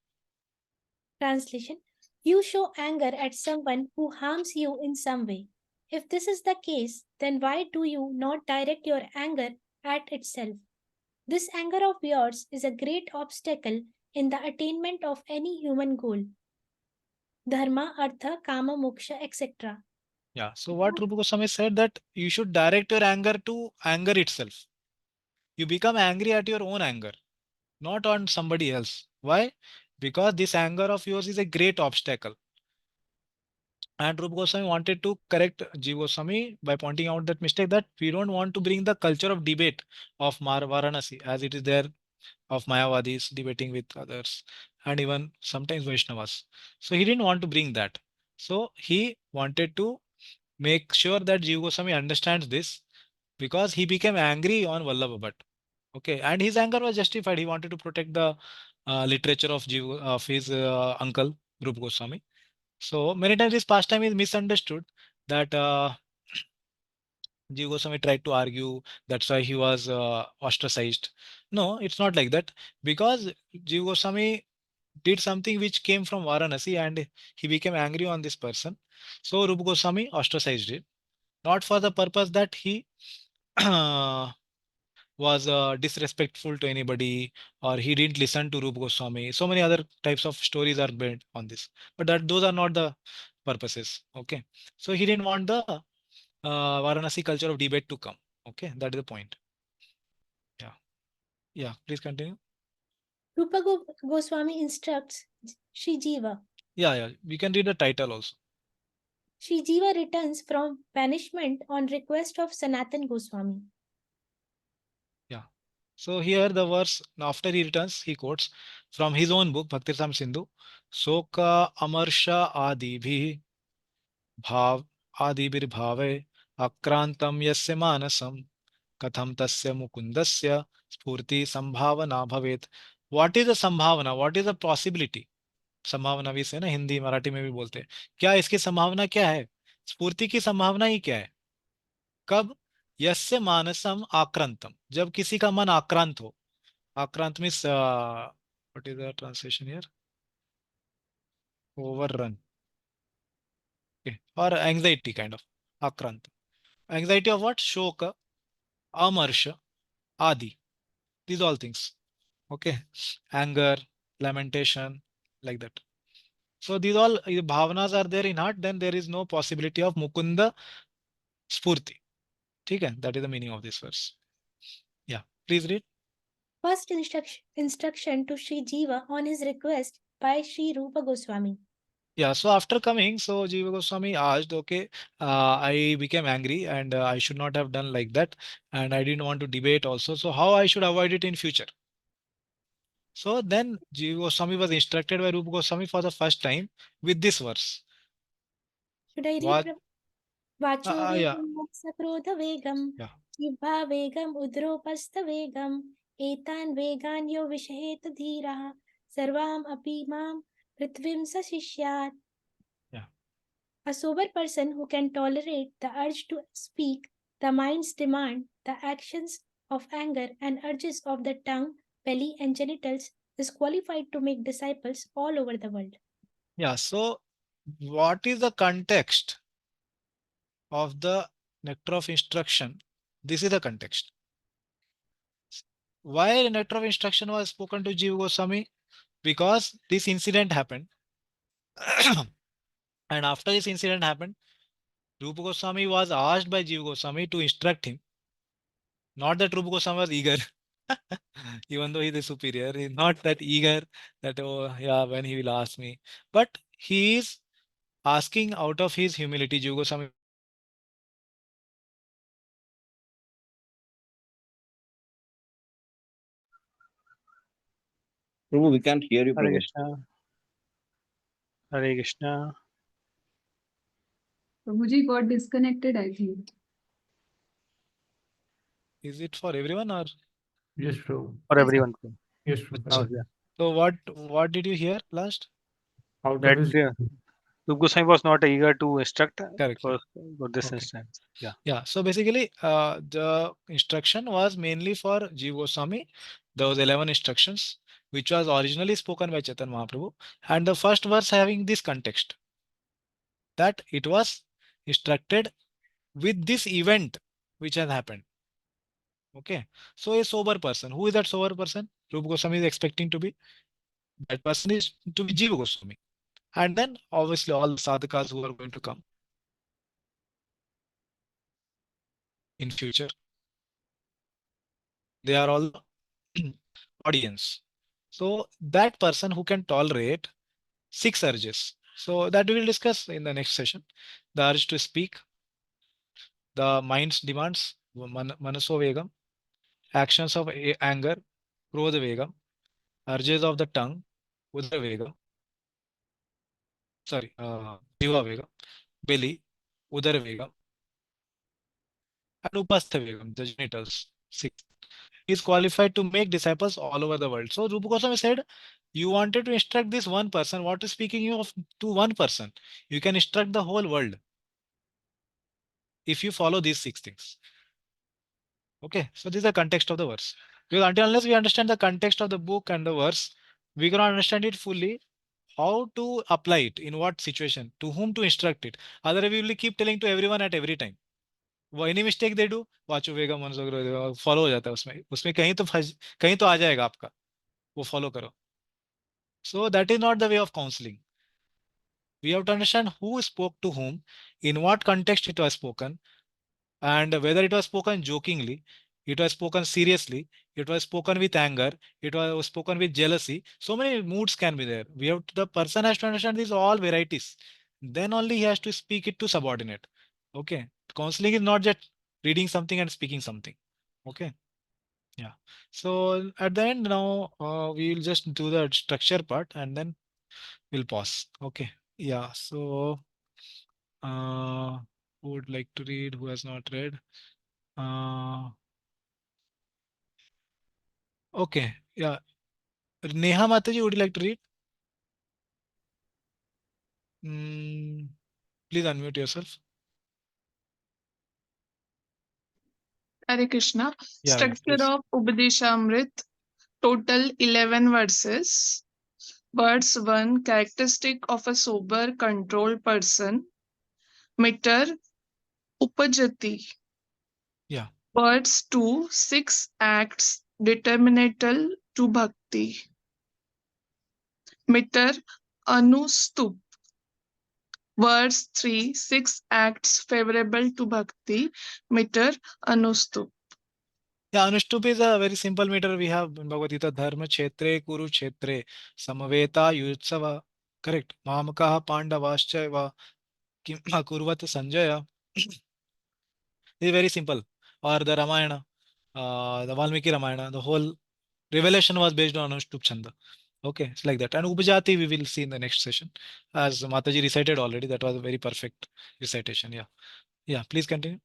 Translation: You show anger at someone who harms you in some way. If this is the case, then why do you not direct your anger at itself? This anger of yours is a great obstacle in the attainment of any human goal. Dharma, Artha, Kama, Moksha, etc. Yeah. So what Rupa Goswami said, that you should direct your anger to anger itself. You become angry at your own anger, not on somebody else. Why? Because this anger of yours is a great obstacle. And Rupa Goswami wanted to correct Jiva Goswami by pointing out that mistake, that we don't want to bring the culture of debate of Varanasi as it is there, of Mayavadis debating with others and even sometimes Vaishnavas. So he didn't want to bring that. So he wanted to make sure that Jiva Goswami understands this, because he became angry on Vallabha Bhatt. Okay, and his anger was justified. He wanted to protect the literature of of his uncle Rupa Goswami. So many times this pastime is misunderstood, that Jiva Goswami tried to argue that's why he was ostracized. No, it's not like that, because Jiva Goswami did something which came from Varanasi and he became angry on this person. So Rupa Goswami ostracized him, not for the purpose that he was disrespectful to anybody, or he didn't listen to Rupa Goswami. So many other types of stories are built on this, but that those are not the purposes. Okay, so he didn't want the Varanasi culture of debate to come. Okay, that is the point. Yeah, yeah. Please continue. Rupa Goswami instructs Sri Jiva. Yeah, yeah. We can read the title also. Sri Jiva returns from banishment on request of Sanatan Goswami. Yeah. So here the verse, after he returns, he quotes from his own book, Bhakti Sam Sindhu, Soka Amarsha Adibhi Bhav Adibir Akrantam Yasya Manasam Katham Tasya Mukundasya Spurti Sambhavana Bhavet. What is the Sambhavana? What is the possibility? संभावना भी से ना, हिंदी मराठी में भी बोलते हैं, क्या इसकी संभावना क्या है? स्फूर्ति की संभावना ही क्या है? कब? यस्य मानसम आक्रांतम, जब किसी का मन आक्रांत हो. आक्रांत means what is the translation here? Overrun. Okay. Or anxiety kind of. Akrant. Anxiety of what? Shoka, amarsha, adi. These all things. Okay. Anger, lamentation, like that. So these all bhavanas are there in heart, then there is no possibility of Mukunda Spurti. Okay, that is the meaning of this verse. Yeah, please read. First instruction to Sri Jiva on his request by Sri Rupa Goswami. Yeah, so after coming, so Jiva Goswami asked, okay, I became angry and I should not have done like that. And I didn't want to debate also. So how I should avoid it in future? So then Jiva Goswami was instructed by Rupa Goswami for the first time with this verse. Should I read? What? Vacho Yeah. vegam sakrodha vegam, Yeah. jibha vegam udropastha vegam, etan vegan yo vishet dhira, sarvam api mam prithvim sashishyat. Yeah. A sober person who can tolerate the urge to speak, the mind's demand, the actions of anger and urges of the tongue, belly and genitals is qualified to make disciples all over the world. Yeah. So what is the context of the nectar of instruction? This is the context. Why nectar of instruction was spoken to Jiva Goswami? Because this incident happened. And after this incident happened, Rupa Goswami was asked by Jiva Goswami to instruct him. Not that Rupa Goswami was eager, even though he is the superior, he's not that eager that, oh, yeah, when he will ask me. But he is asking out of his humility. Jiva Goswami Prabhu, we can't hear you, Hare Prabhu. Krishna. Hare Krishna. Prabhuji got disconnected, I think. Is it for everyone or? Yes, Prabhu. For everyone. Yes, Prabhu. Achha. Yeah. So what did you hear last? Out That of his Rupa Goswami was not eager to instruct Correct. for this Okay. instance. Yeah. Yeah. So basically, the instruction was mainly for Jiva Goswami. There was 11 instructions, which was originally spoken by Chaitanya Mahaprabhu, and the first verse having this context that it was instructed with this event which has happened. Okay, so a sober person, who is that sober person? Rupa Goswami is expecting to be. That person is to be Jiva Goswami, and then obviously all the sadhakas who are going to come in future, they are all audience. So that person who can tolerate 6 urges. So that we will discuss in the next session. The urge to speak, the mind's demands, manaso vegam, actions of anger, krodha vegam, urges of the tongue, udra vegam, sorry, jiva vegam, belly, udara vegam, and upastha vegam, the genitals. 6. He is qualified to make disciples all over the world. So Rupa Goswami said, you wanted to instruct this one person. What is speaking you of to one person? You can instruct the whole world if you follow these 6 things. Okay, so this is the context of the verse. Because unless we understand the context of the book and the verse, we cannot understand it fully. How to apply it, in what situation, to whom to instruct it. Otherwise, we will keep telling to everyone at every time. वो any mistake they do, वाचो वेगा मनसो follow हो जाता है उसमें उसमें कहीं तो आ जाएगा आपका, वो follow करो. So that is not the way of counseling. We have to understand who spoke to whom, in what context it was spoken, and whether it was spoken jokingly, it was spoken seriously, it was spoken with anger, it was spoken with jealousy. So many moods can be there. The person has to understand these all varieties. Then only he has to speak it to subordinate. Okay. Counseling is not just reading something and speaking something. Okay. Yeah. So at the end now, we will just do the structure part and then we'll pause. Okay. Yeah. So who would like to read? Who has not read? Okay. Yeah. Neha Mataji, would you like to read? Please unmute yourself. Hare Krishna. Yeah, Structure please. of Upadeshamrit, total 11 verses. Verse 1, characteristic of a sober, controlled person. Meter, Upajati. Yeah. Verse 2, 6 acts, determinantal to bhakti. Meter, Anustup. Verse 3, 6 acts favorable to bhakti. Meter, Anustup. Yeah, Anushtup is a very simple meter we have in Bhagavad Gita. Dharma Kshetre Kuru Kshetre Samaveta Yutsava. Correct. Mamakaha Pandavascha Kim Kurvat Sanjaya. It's very simple. Or the Ramayana, the Valmiki Ramayana, the whole revelation was based on Anushtup Chanda. Okay, it's like that. And Upajati we will see in the next session. As Mataji recited already, that was a very perfect recitation. Yeah. Yeah, please continue.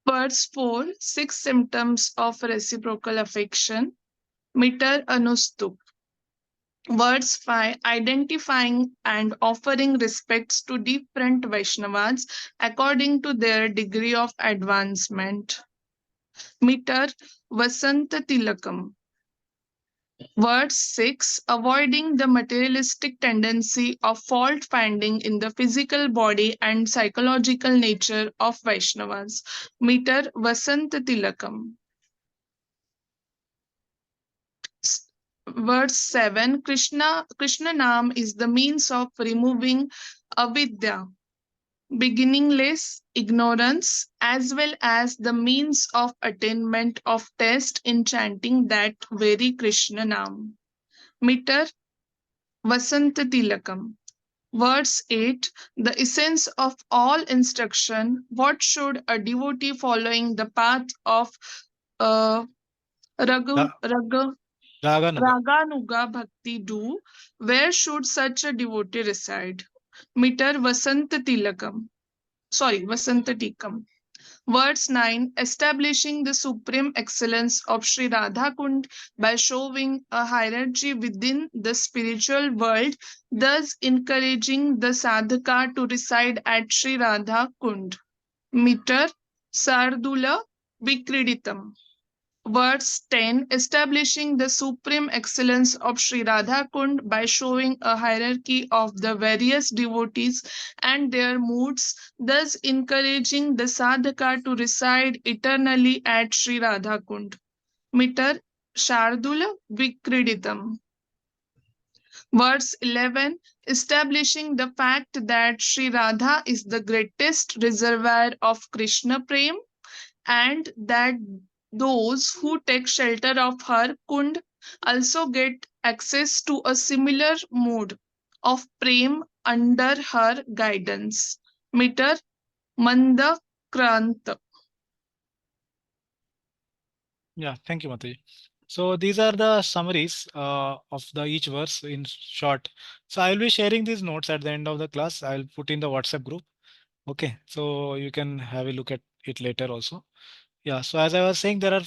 Verse 4, 6 symptoms of reciprocal affection. Meter Anustup. Verse 5, identifying and offering respects to different Vaishnavas according to their degree of advancement. Meter Vasanta Tilakam. Verse 6, avoiding the materialistic tendency of fault finding in the physical body and psychological nature of Vaishnavas. Meter Vasanta Tilakam. Verse 7, Krishna Nam is the means of removing avidya, beginningless ignorance, as well as the means of attainment of taste in chanting that very Krishna Nam. Meter Vasanta Tilakam. Verse 8, the essence of all instruction, what should a devotee following the path of Raganuga Bhakti do? Where should such a devotee reside? Meter Vasanta Tilakam. Vasanta Tikam. Verse 9, establishing the supreme excellence of Sri Radha Kund by showing a hierarchy within the spiritual world, thus encouraging the sadhaka to reside at Sri Radha Kund. Meter Sardula Vikriditam. Verse 10, establishing the supreme excellence of Sri Radha Kund by showing a hierarchy of the various devotees and their moods, thus encouraging the sadhaka to reside eternally at Sri Radha Kund. Meter Shardula Vikriditam. Verse 11, establishing the fact that Sri Radha is the greatest reservoir of Krishna Prem and that those who take shelter of her kund also get access to a similar mood of prem under her guidance. Meter Manda Krant. Yeah, thank you, Mataji. So these are the summaries of the each verse in short. So I will be sharing these notes at the end of the class. I'll put in the WhatsApp group. Okay, so you can have a look at it later also. Yeah, so as I was saying, there are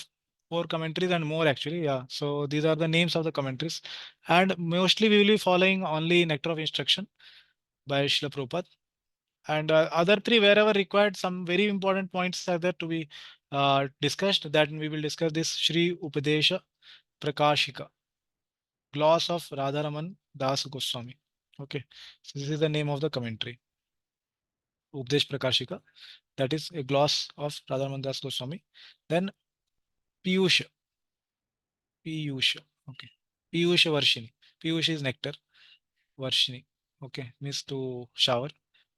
four commentaries and more actually. Yeah, so these are the names of the commentaries, and mostly we will be following only Nectar of Instruction by Srila Prabhupada. And other three, wherever required, some very important points are there to be discussed. That we will discuss this Shri Upadesha Prakashika, gloss of Radharaman Das Goswami. Okay, so this is the name of the commentary. Upadesh Prakashika, that is a gloss of Radharaman Das Goswami. Then Piyusha, Piyusha, okay, Piyusha Varshini. Piyusha is nectar, Varshini, okay, means to shower.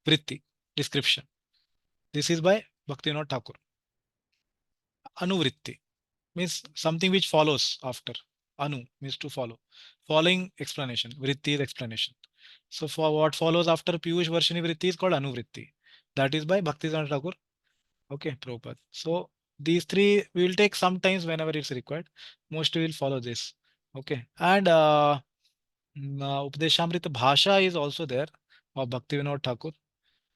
Vritti, description. This is by Bhaktivinoda Thakur. Anuvritti means something which follows after. Anu means to follow. Following explanation. Vritti is explanation. So for what follows after Piyush Varshini Vritti is called Anuvritti. That is by Bhaktivinoda Thakur. Okay, Prabhupada. So these three we will take sometimes whenever it's required. Mostly will follow this. Okay. And Upadeshamrita Bhasha is also there of Bhaktivinoda Thakur.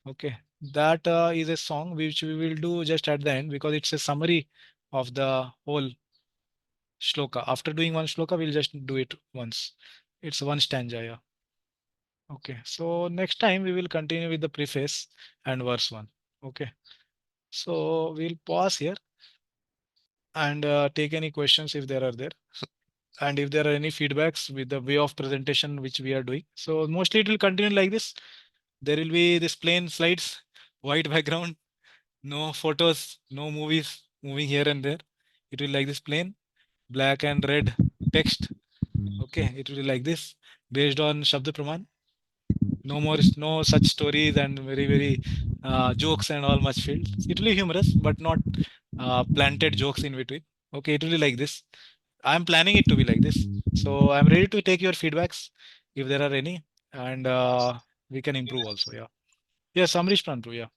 Okay. That is a song which we will do just at the end because it's a summary of the whole shloka. After doing one shloka, we'll just do it once. It's one stanza, yeah. Okay, so next time we will continue with the preface and verse 1. Okay, so we'll pause here and take any questions if there are there. And if there are any feedbacks with the way of presentation which we are doing. So mostly it will continue like this. There will be this plain slides, white background, no photos, no movies moving here and there. It will like this plain, black and red text. Okay, it will be like this based on Shabda Praman. No more, no such stories and very jokes and all much filled. It will be humorous, but not planted jokes in between. Okay, it will be like this. I'm planning it to be like this. So I'm ready to take your feedbacks if there are any, and we can improve also. Yeah. Yeah, Samrish Prantu. Yeah.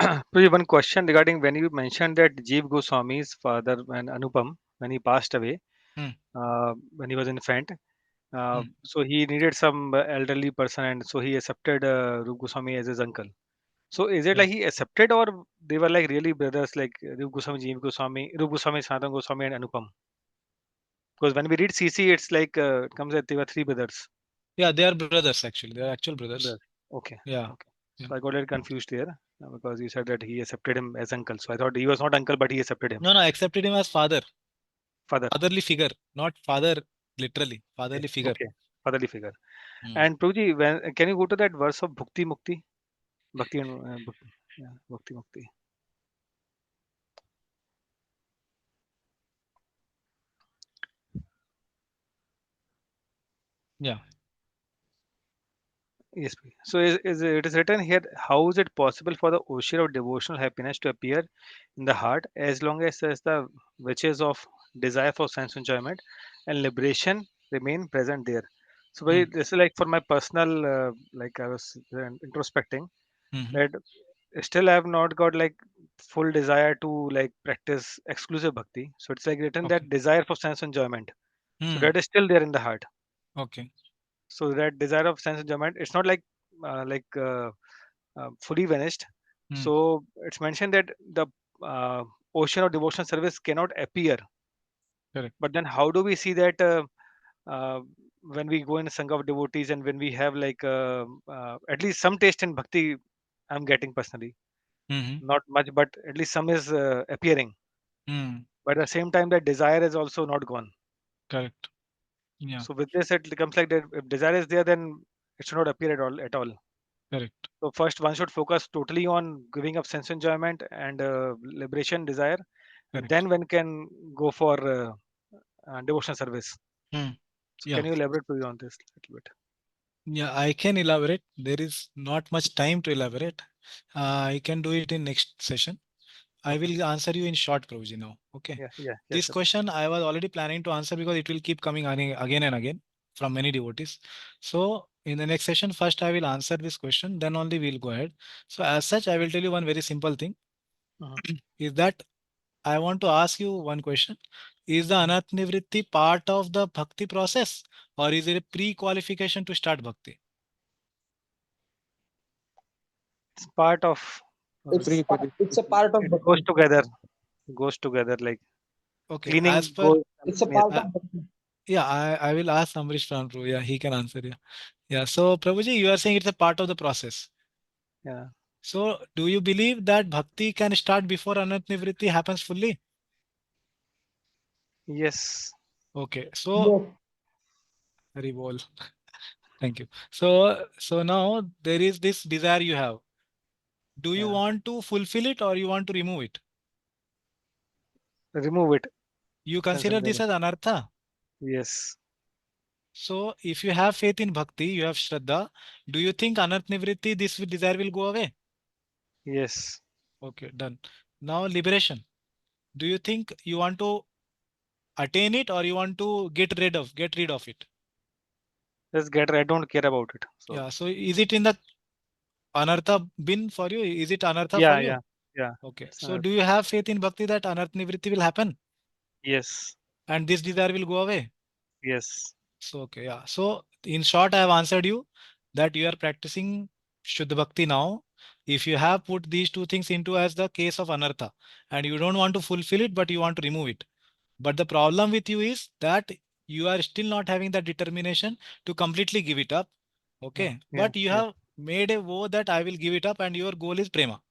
Prabhuji, one question regarding when you mentioned that Jeev Goswami's father and Anupam, when he passed away, Hmm. when he was infant, Hmm. so he needed some elderly person, and so he accepted Rup Goswami as his uncle. So is it Yeah. like he accepted, or they were like really brothers, like Rup Goswami, Jeev Goswami, Rup Goswami, Sanatana Goswami, and Anupam? Because when we read CC, it's like it comes that they were three brothers. Yeah, they are brothers actually. They are actual brothers. Brothers. Okay. Yeah. Okay. Yeah. So I got a little confused there because you said that he accepted him as uncle. So I thought he was not uncle, but he accepted him. No, no, I accepted him as father. Father. Fatherly figure, not father literally. Okay. Fatherly figure. Okay. Fatherly figure. Hmm. And Prabhuji, when can you go to that verse of Bhakti Mukti? Bhakti and Bhakti, yeah, Bhakti Mukti. Yeah. Yes, please. So is it is written here, how is it possible for the ocean of devotional happiness to appear in the heart as long as the witches of desire for sense enjoyment and liberation remain present there? So Hmm. this is like for my personal, like I was introspecting Hmm. that still I have not got like full desire to like practice exclusive bhakti. So it's like written Okay. that desire for sense enjoyment. So Hmm. that is still there in the heart. Okay. So that desire of sense enjoyment, it's not like fully vanished. Hmm. So it's mentioned that the uh, ocean of devotional service cannot appear. Correct. But then how do we see that uh, when we go in a sangha of devotees and when we have like at least some taste in bhakti, I'm getting personally Hmm. not much, but at least some is appearing. But at the same time, that desire is also not gone. Correct. Yeah. So with this, it becomes like that. If desire is there, then it should not appear at all. At all. Correct. So first, one should focus totally on giving up sense enjoyment and liberation, desire, and Correct. then one can go for devotional service. So Yeah. can you elaborate please on this a little bit? Yeah, I can elaborate. There is not much time to elaborate. I can do it in next session. I Okay. will answer you in short, Prabhuji, now. Okay. Yeah. This Sure. question I was already planning to answer because it will keep coming again and again from many devotees. So in the next session, first I will answer this question, then only we'll go ahead. So as such, I will tell you one very simple thing is that I want to ask you one question. Is the Anat Nivritti part of the bhakti process or is it a pre-qualification to start bhakti? It's part of. It's a part of It goes Bhakti. together. Goes together like Okay, as cleaning per goes. It's a part uh, of Bhakti. yeah, I will ask Amrish Prabhu. Yeah, he can answer. Yeah. So Prabhuji, you are saying it's a part of the process. Yeah. So do you believe that bhakti can start before Anant Nivritti happens fully? Yes. Okay. So Hari bol. Thank you. So now there is this desire you have. Do you Yeah. want to fulfill it or you want to remove it? Remove it. You Sense consider this enjoyment. as anartha. Yes. So if you have faith in bhakti, you have shraddha, do you think anart nivritti, this desire will go away? Yes. Okay, done. Now liberation. Do you think you want to attain it or you want to get rid of it? Just get. I don't care about it. So Yeah. So is it in the anartha bin for you? Is it anartha for yeah. you? Yeah. Okay. It's So do you have faith in bhakti that anart nivritti will happen yes. and this desire will go away? Yes. So okay, yeah. So in short, I have answered you that you are practicing Shuddha Bhakti now. If you have put these two things into as the case of anartha and you don't want to fulfill it, but you want to remove it. But the problem with you is that you are still not having the determination to completely give it up. Okay. Yeah. But you have made a vow that I will give it up and your goal is prema.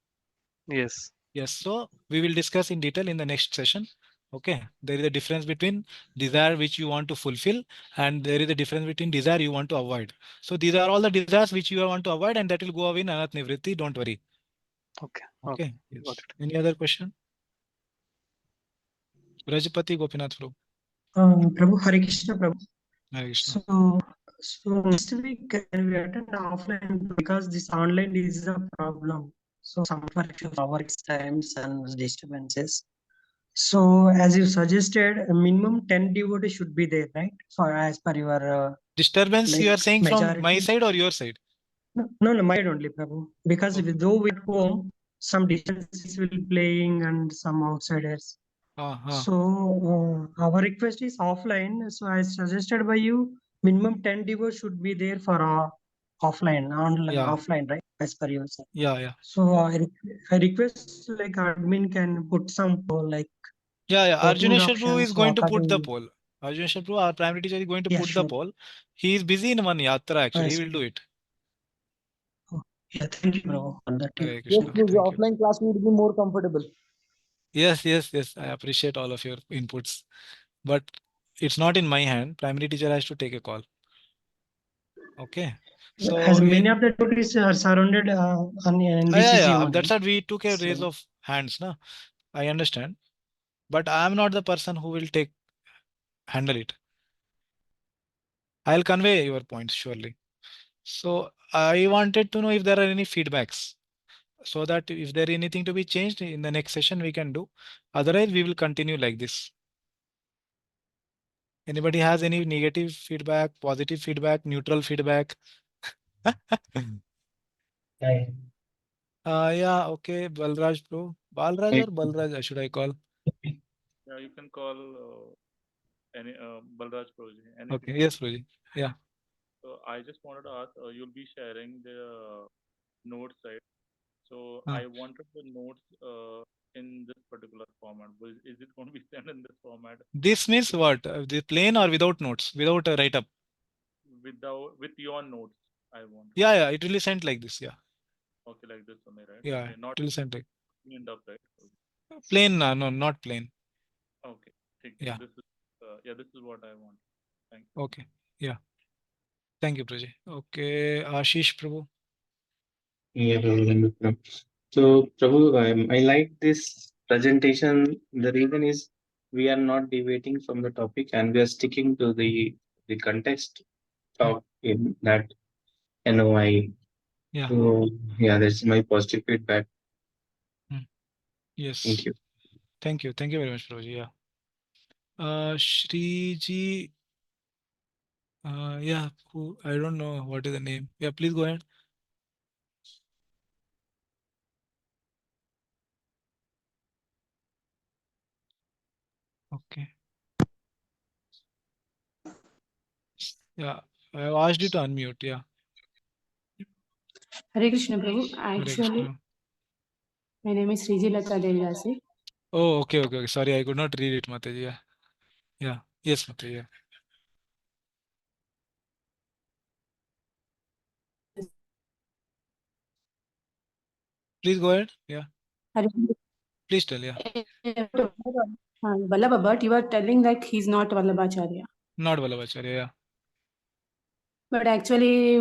Yes. Yes. So we will discuss in detail in the next session. Okay. There is a difference between desire which you want to fulfill and there is a difference between desire you want to avoid. So these are all the desires which you want to avoid and that will go away in Anat Nivritti. Don't worry. Okay. Okay. Got Yes. it. Any other question? Rajapati Gopinath Prabhu. Prabhu, Hare Krishna, Prabhu. Hare Krishna. So next week can we attend offline because this online is a problem. So some hour times and disturbances. So as you suggested, a minimum 10 devotees should be there, right? For as per your Disturbance you are saying from my majority. side or your side? No, my side only, Prabhu. Because Okay. though we at home, some distances will be playing and some outsiders. So our request is offline. So as suggested by you, minimum 10 devotees should be there for offline, online, Yeah. offline, right? As per your side. Yeah. So I request like admin can put some poll, like Yeah. voting Arjuneshwar Prabhu options. is So going to put the accordingly, poll. Arjuneshwar Prabhu, our primary teacher, is going to yeah, put the sure. poll. He is busy in one yatra actually. He Yes. will do it. Yeah, thank you, bro, for that. Hare Yes, Krishna. please. Thank you. Offline class would be more comfortable. Yes. I appreciate all of your inputs. But it's not in my hand. Primary teacher has to take a call. Okay. So As many of the devotees are surrounded on NBCC yeah. only. That's what we took a raise So of hands. Na? I understand. But I am not the person who will handle it. I'll convey your points surely. So I wanted to know if there are any feedbacks so that if there is anything to be changed in the next session, we can do. Otherwise, we will continue like this. Anybody has any negative feedback, positive feedback, neutral feedback? Yeah, okay. Balraj Bro. Balraj or Balraj, should I call? Yeah, you can call any Balraj Prabhuji. Okay, Anything. yes, Proji. Yeah. So I just wanted to ask, you'll be sharing the notes, right? So Ah. I wanted the notes in this particular format. Is it going to be sent in this format? This means what? The plain or without notes, without a write-up? With your notes, I want. Yeah, it will be sent like this. Yeah. Okay, like this only, right? Yeah, Okay, not it will be sent like cleaned up, right? plain. No, not plain. Yeah. This is what I want. Thank you. Okay. Yeah. Thank you, Prajay. Okay. Ashish Prabhu. Yeah, Prabhu. So, Prabhu, I like this presentation. The reason is we are not deviating from the topic and we are sticking to the context of in that NOI. Yeah. So, yeah, that's my positive feedback. Yes. Thank you. Thank you. Thank you very much, Prabhu. Yeah. Shriji. Yeah. Who? I don't know what is the name. Yeah. Please go ahead. Okay. Yeah. I have asked you to unmute. Yeah. Hare Krishna Prabhu. Hare Actually, Krishna. my name is Sriji Lata Devdasi. Oh, okay. Okay. Okay. Sorry, I could not read it, Mataji. Yeah. Yeah. Yes, Mataji. Yeah. Please go ahead. Yeah. Hare Please tell. Yeah. Vallabha, but you are telling that he's not Vallabhacharya. Not Vallabhacharya. Yeah. But actually,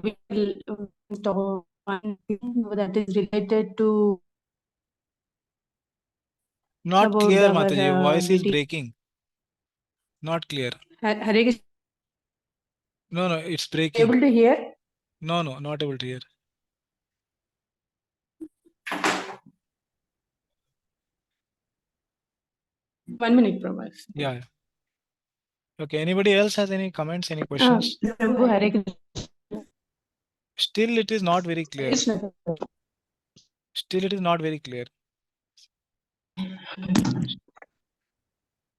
we will talk one thing that is related to Not about clear, our Mataji. Your voice is meeting. breaking. Not clear. Hare Krishna. No, no, it's breaking. Able to hear? No, no, not able to hear. One minute, Prabhu. Yeah. Yeah. Okay. Anybody else has any comments, any questions? Prabhu, Hare Krishna. Still, it is not very Hare clear. Krishna. Still, it is not very clear.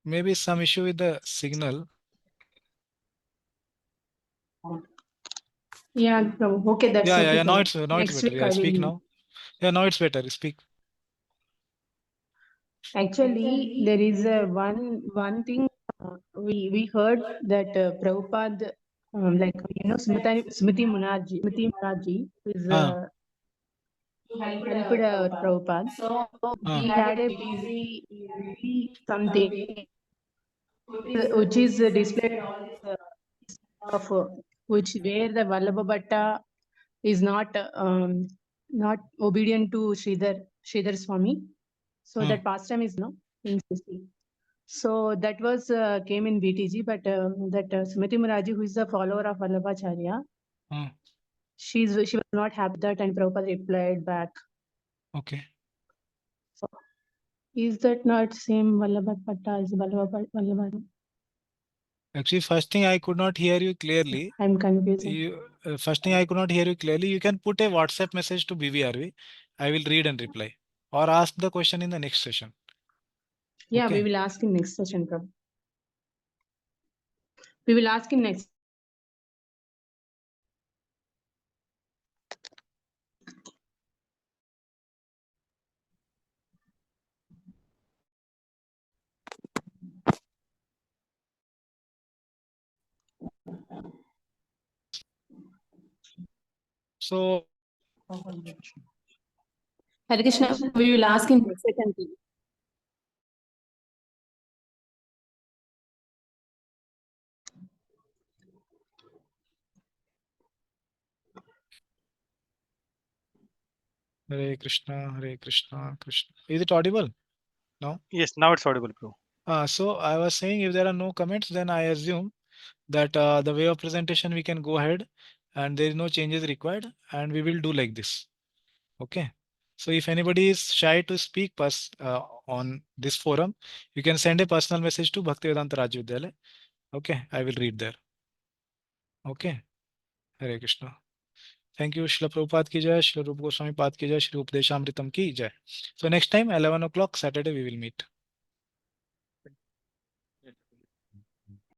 Maybe some issue with the signal. Yeah, Prabhu. Okay, that's Yeah, yeah, okay. yeah. Now Prabhu. it's Next better. week Yeah, I speak will. now. Yeah, now it's better. Speak. Actually, there is a one thing we heard that Prabhupada, Smriti Munarji is Ah, helped Prabhupada. So he had a busy something which is displayed of which where the Vallabha Bhatta is not obedient to Sridhar Swami. So that pastime is no in CC. So that was came in BTG, but that Smriti Muraji, who is the follower of Vallabhacharya, she was not happy that, and Prabhupada replied back. okay. So is that not same Vallabha as Vallabha? Actually, first thing I could not hear you clearly. I'm confused. First thing I could not hear you clearly. You can put a WhatsApp message to BVRV. I will read and reply, or ask the question in the next session. Yeah, Okay. we will ask in next session, Prabhu. We will ask in next. So, Hare Krishna, we will ask in next session. Please. Hare Krishna, Hare Krishna, Krishna. Is it audible? No? Yes, now it's audible, bro. So I was saying if there are no comments, then I assume that the way of presentation we can go ahead and there is no changes required and we will do like this. Okay. So if anybody is shy to speak on this forum, you can send a personal message to Bhaktivedanta Raj Vidyalaya. Okay. I will read there. Okay. Hare Krishna. Thank you. Shila Prabhupada ki jai, Shila Rupa Goswami Pad ki jai, Shri Updeshamritam ki jai. So next time, 11 o'clock Saturday, we will meet.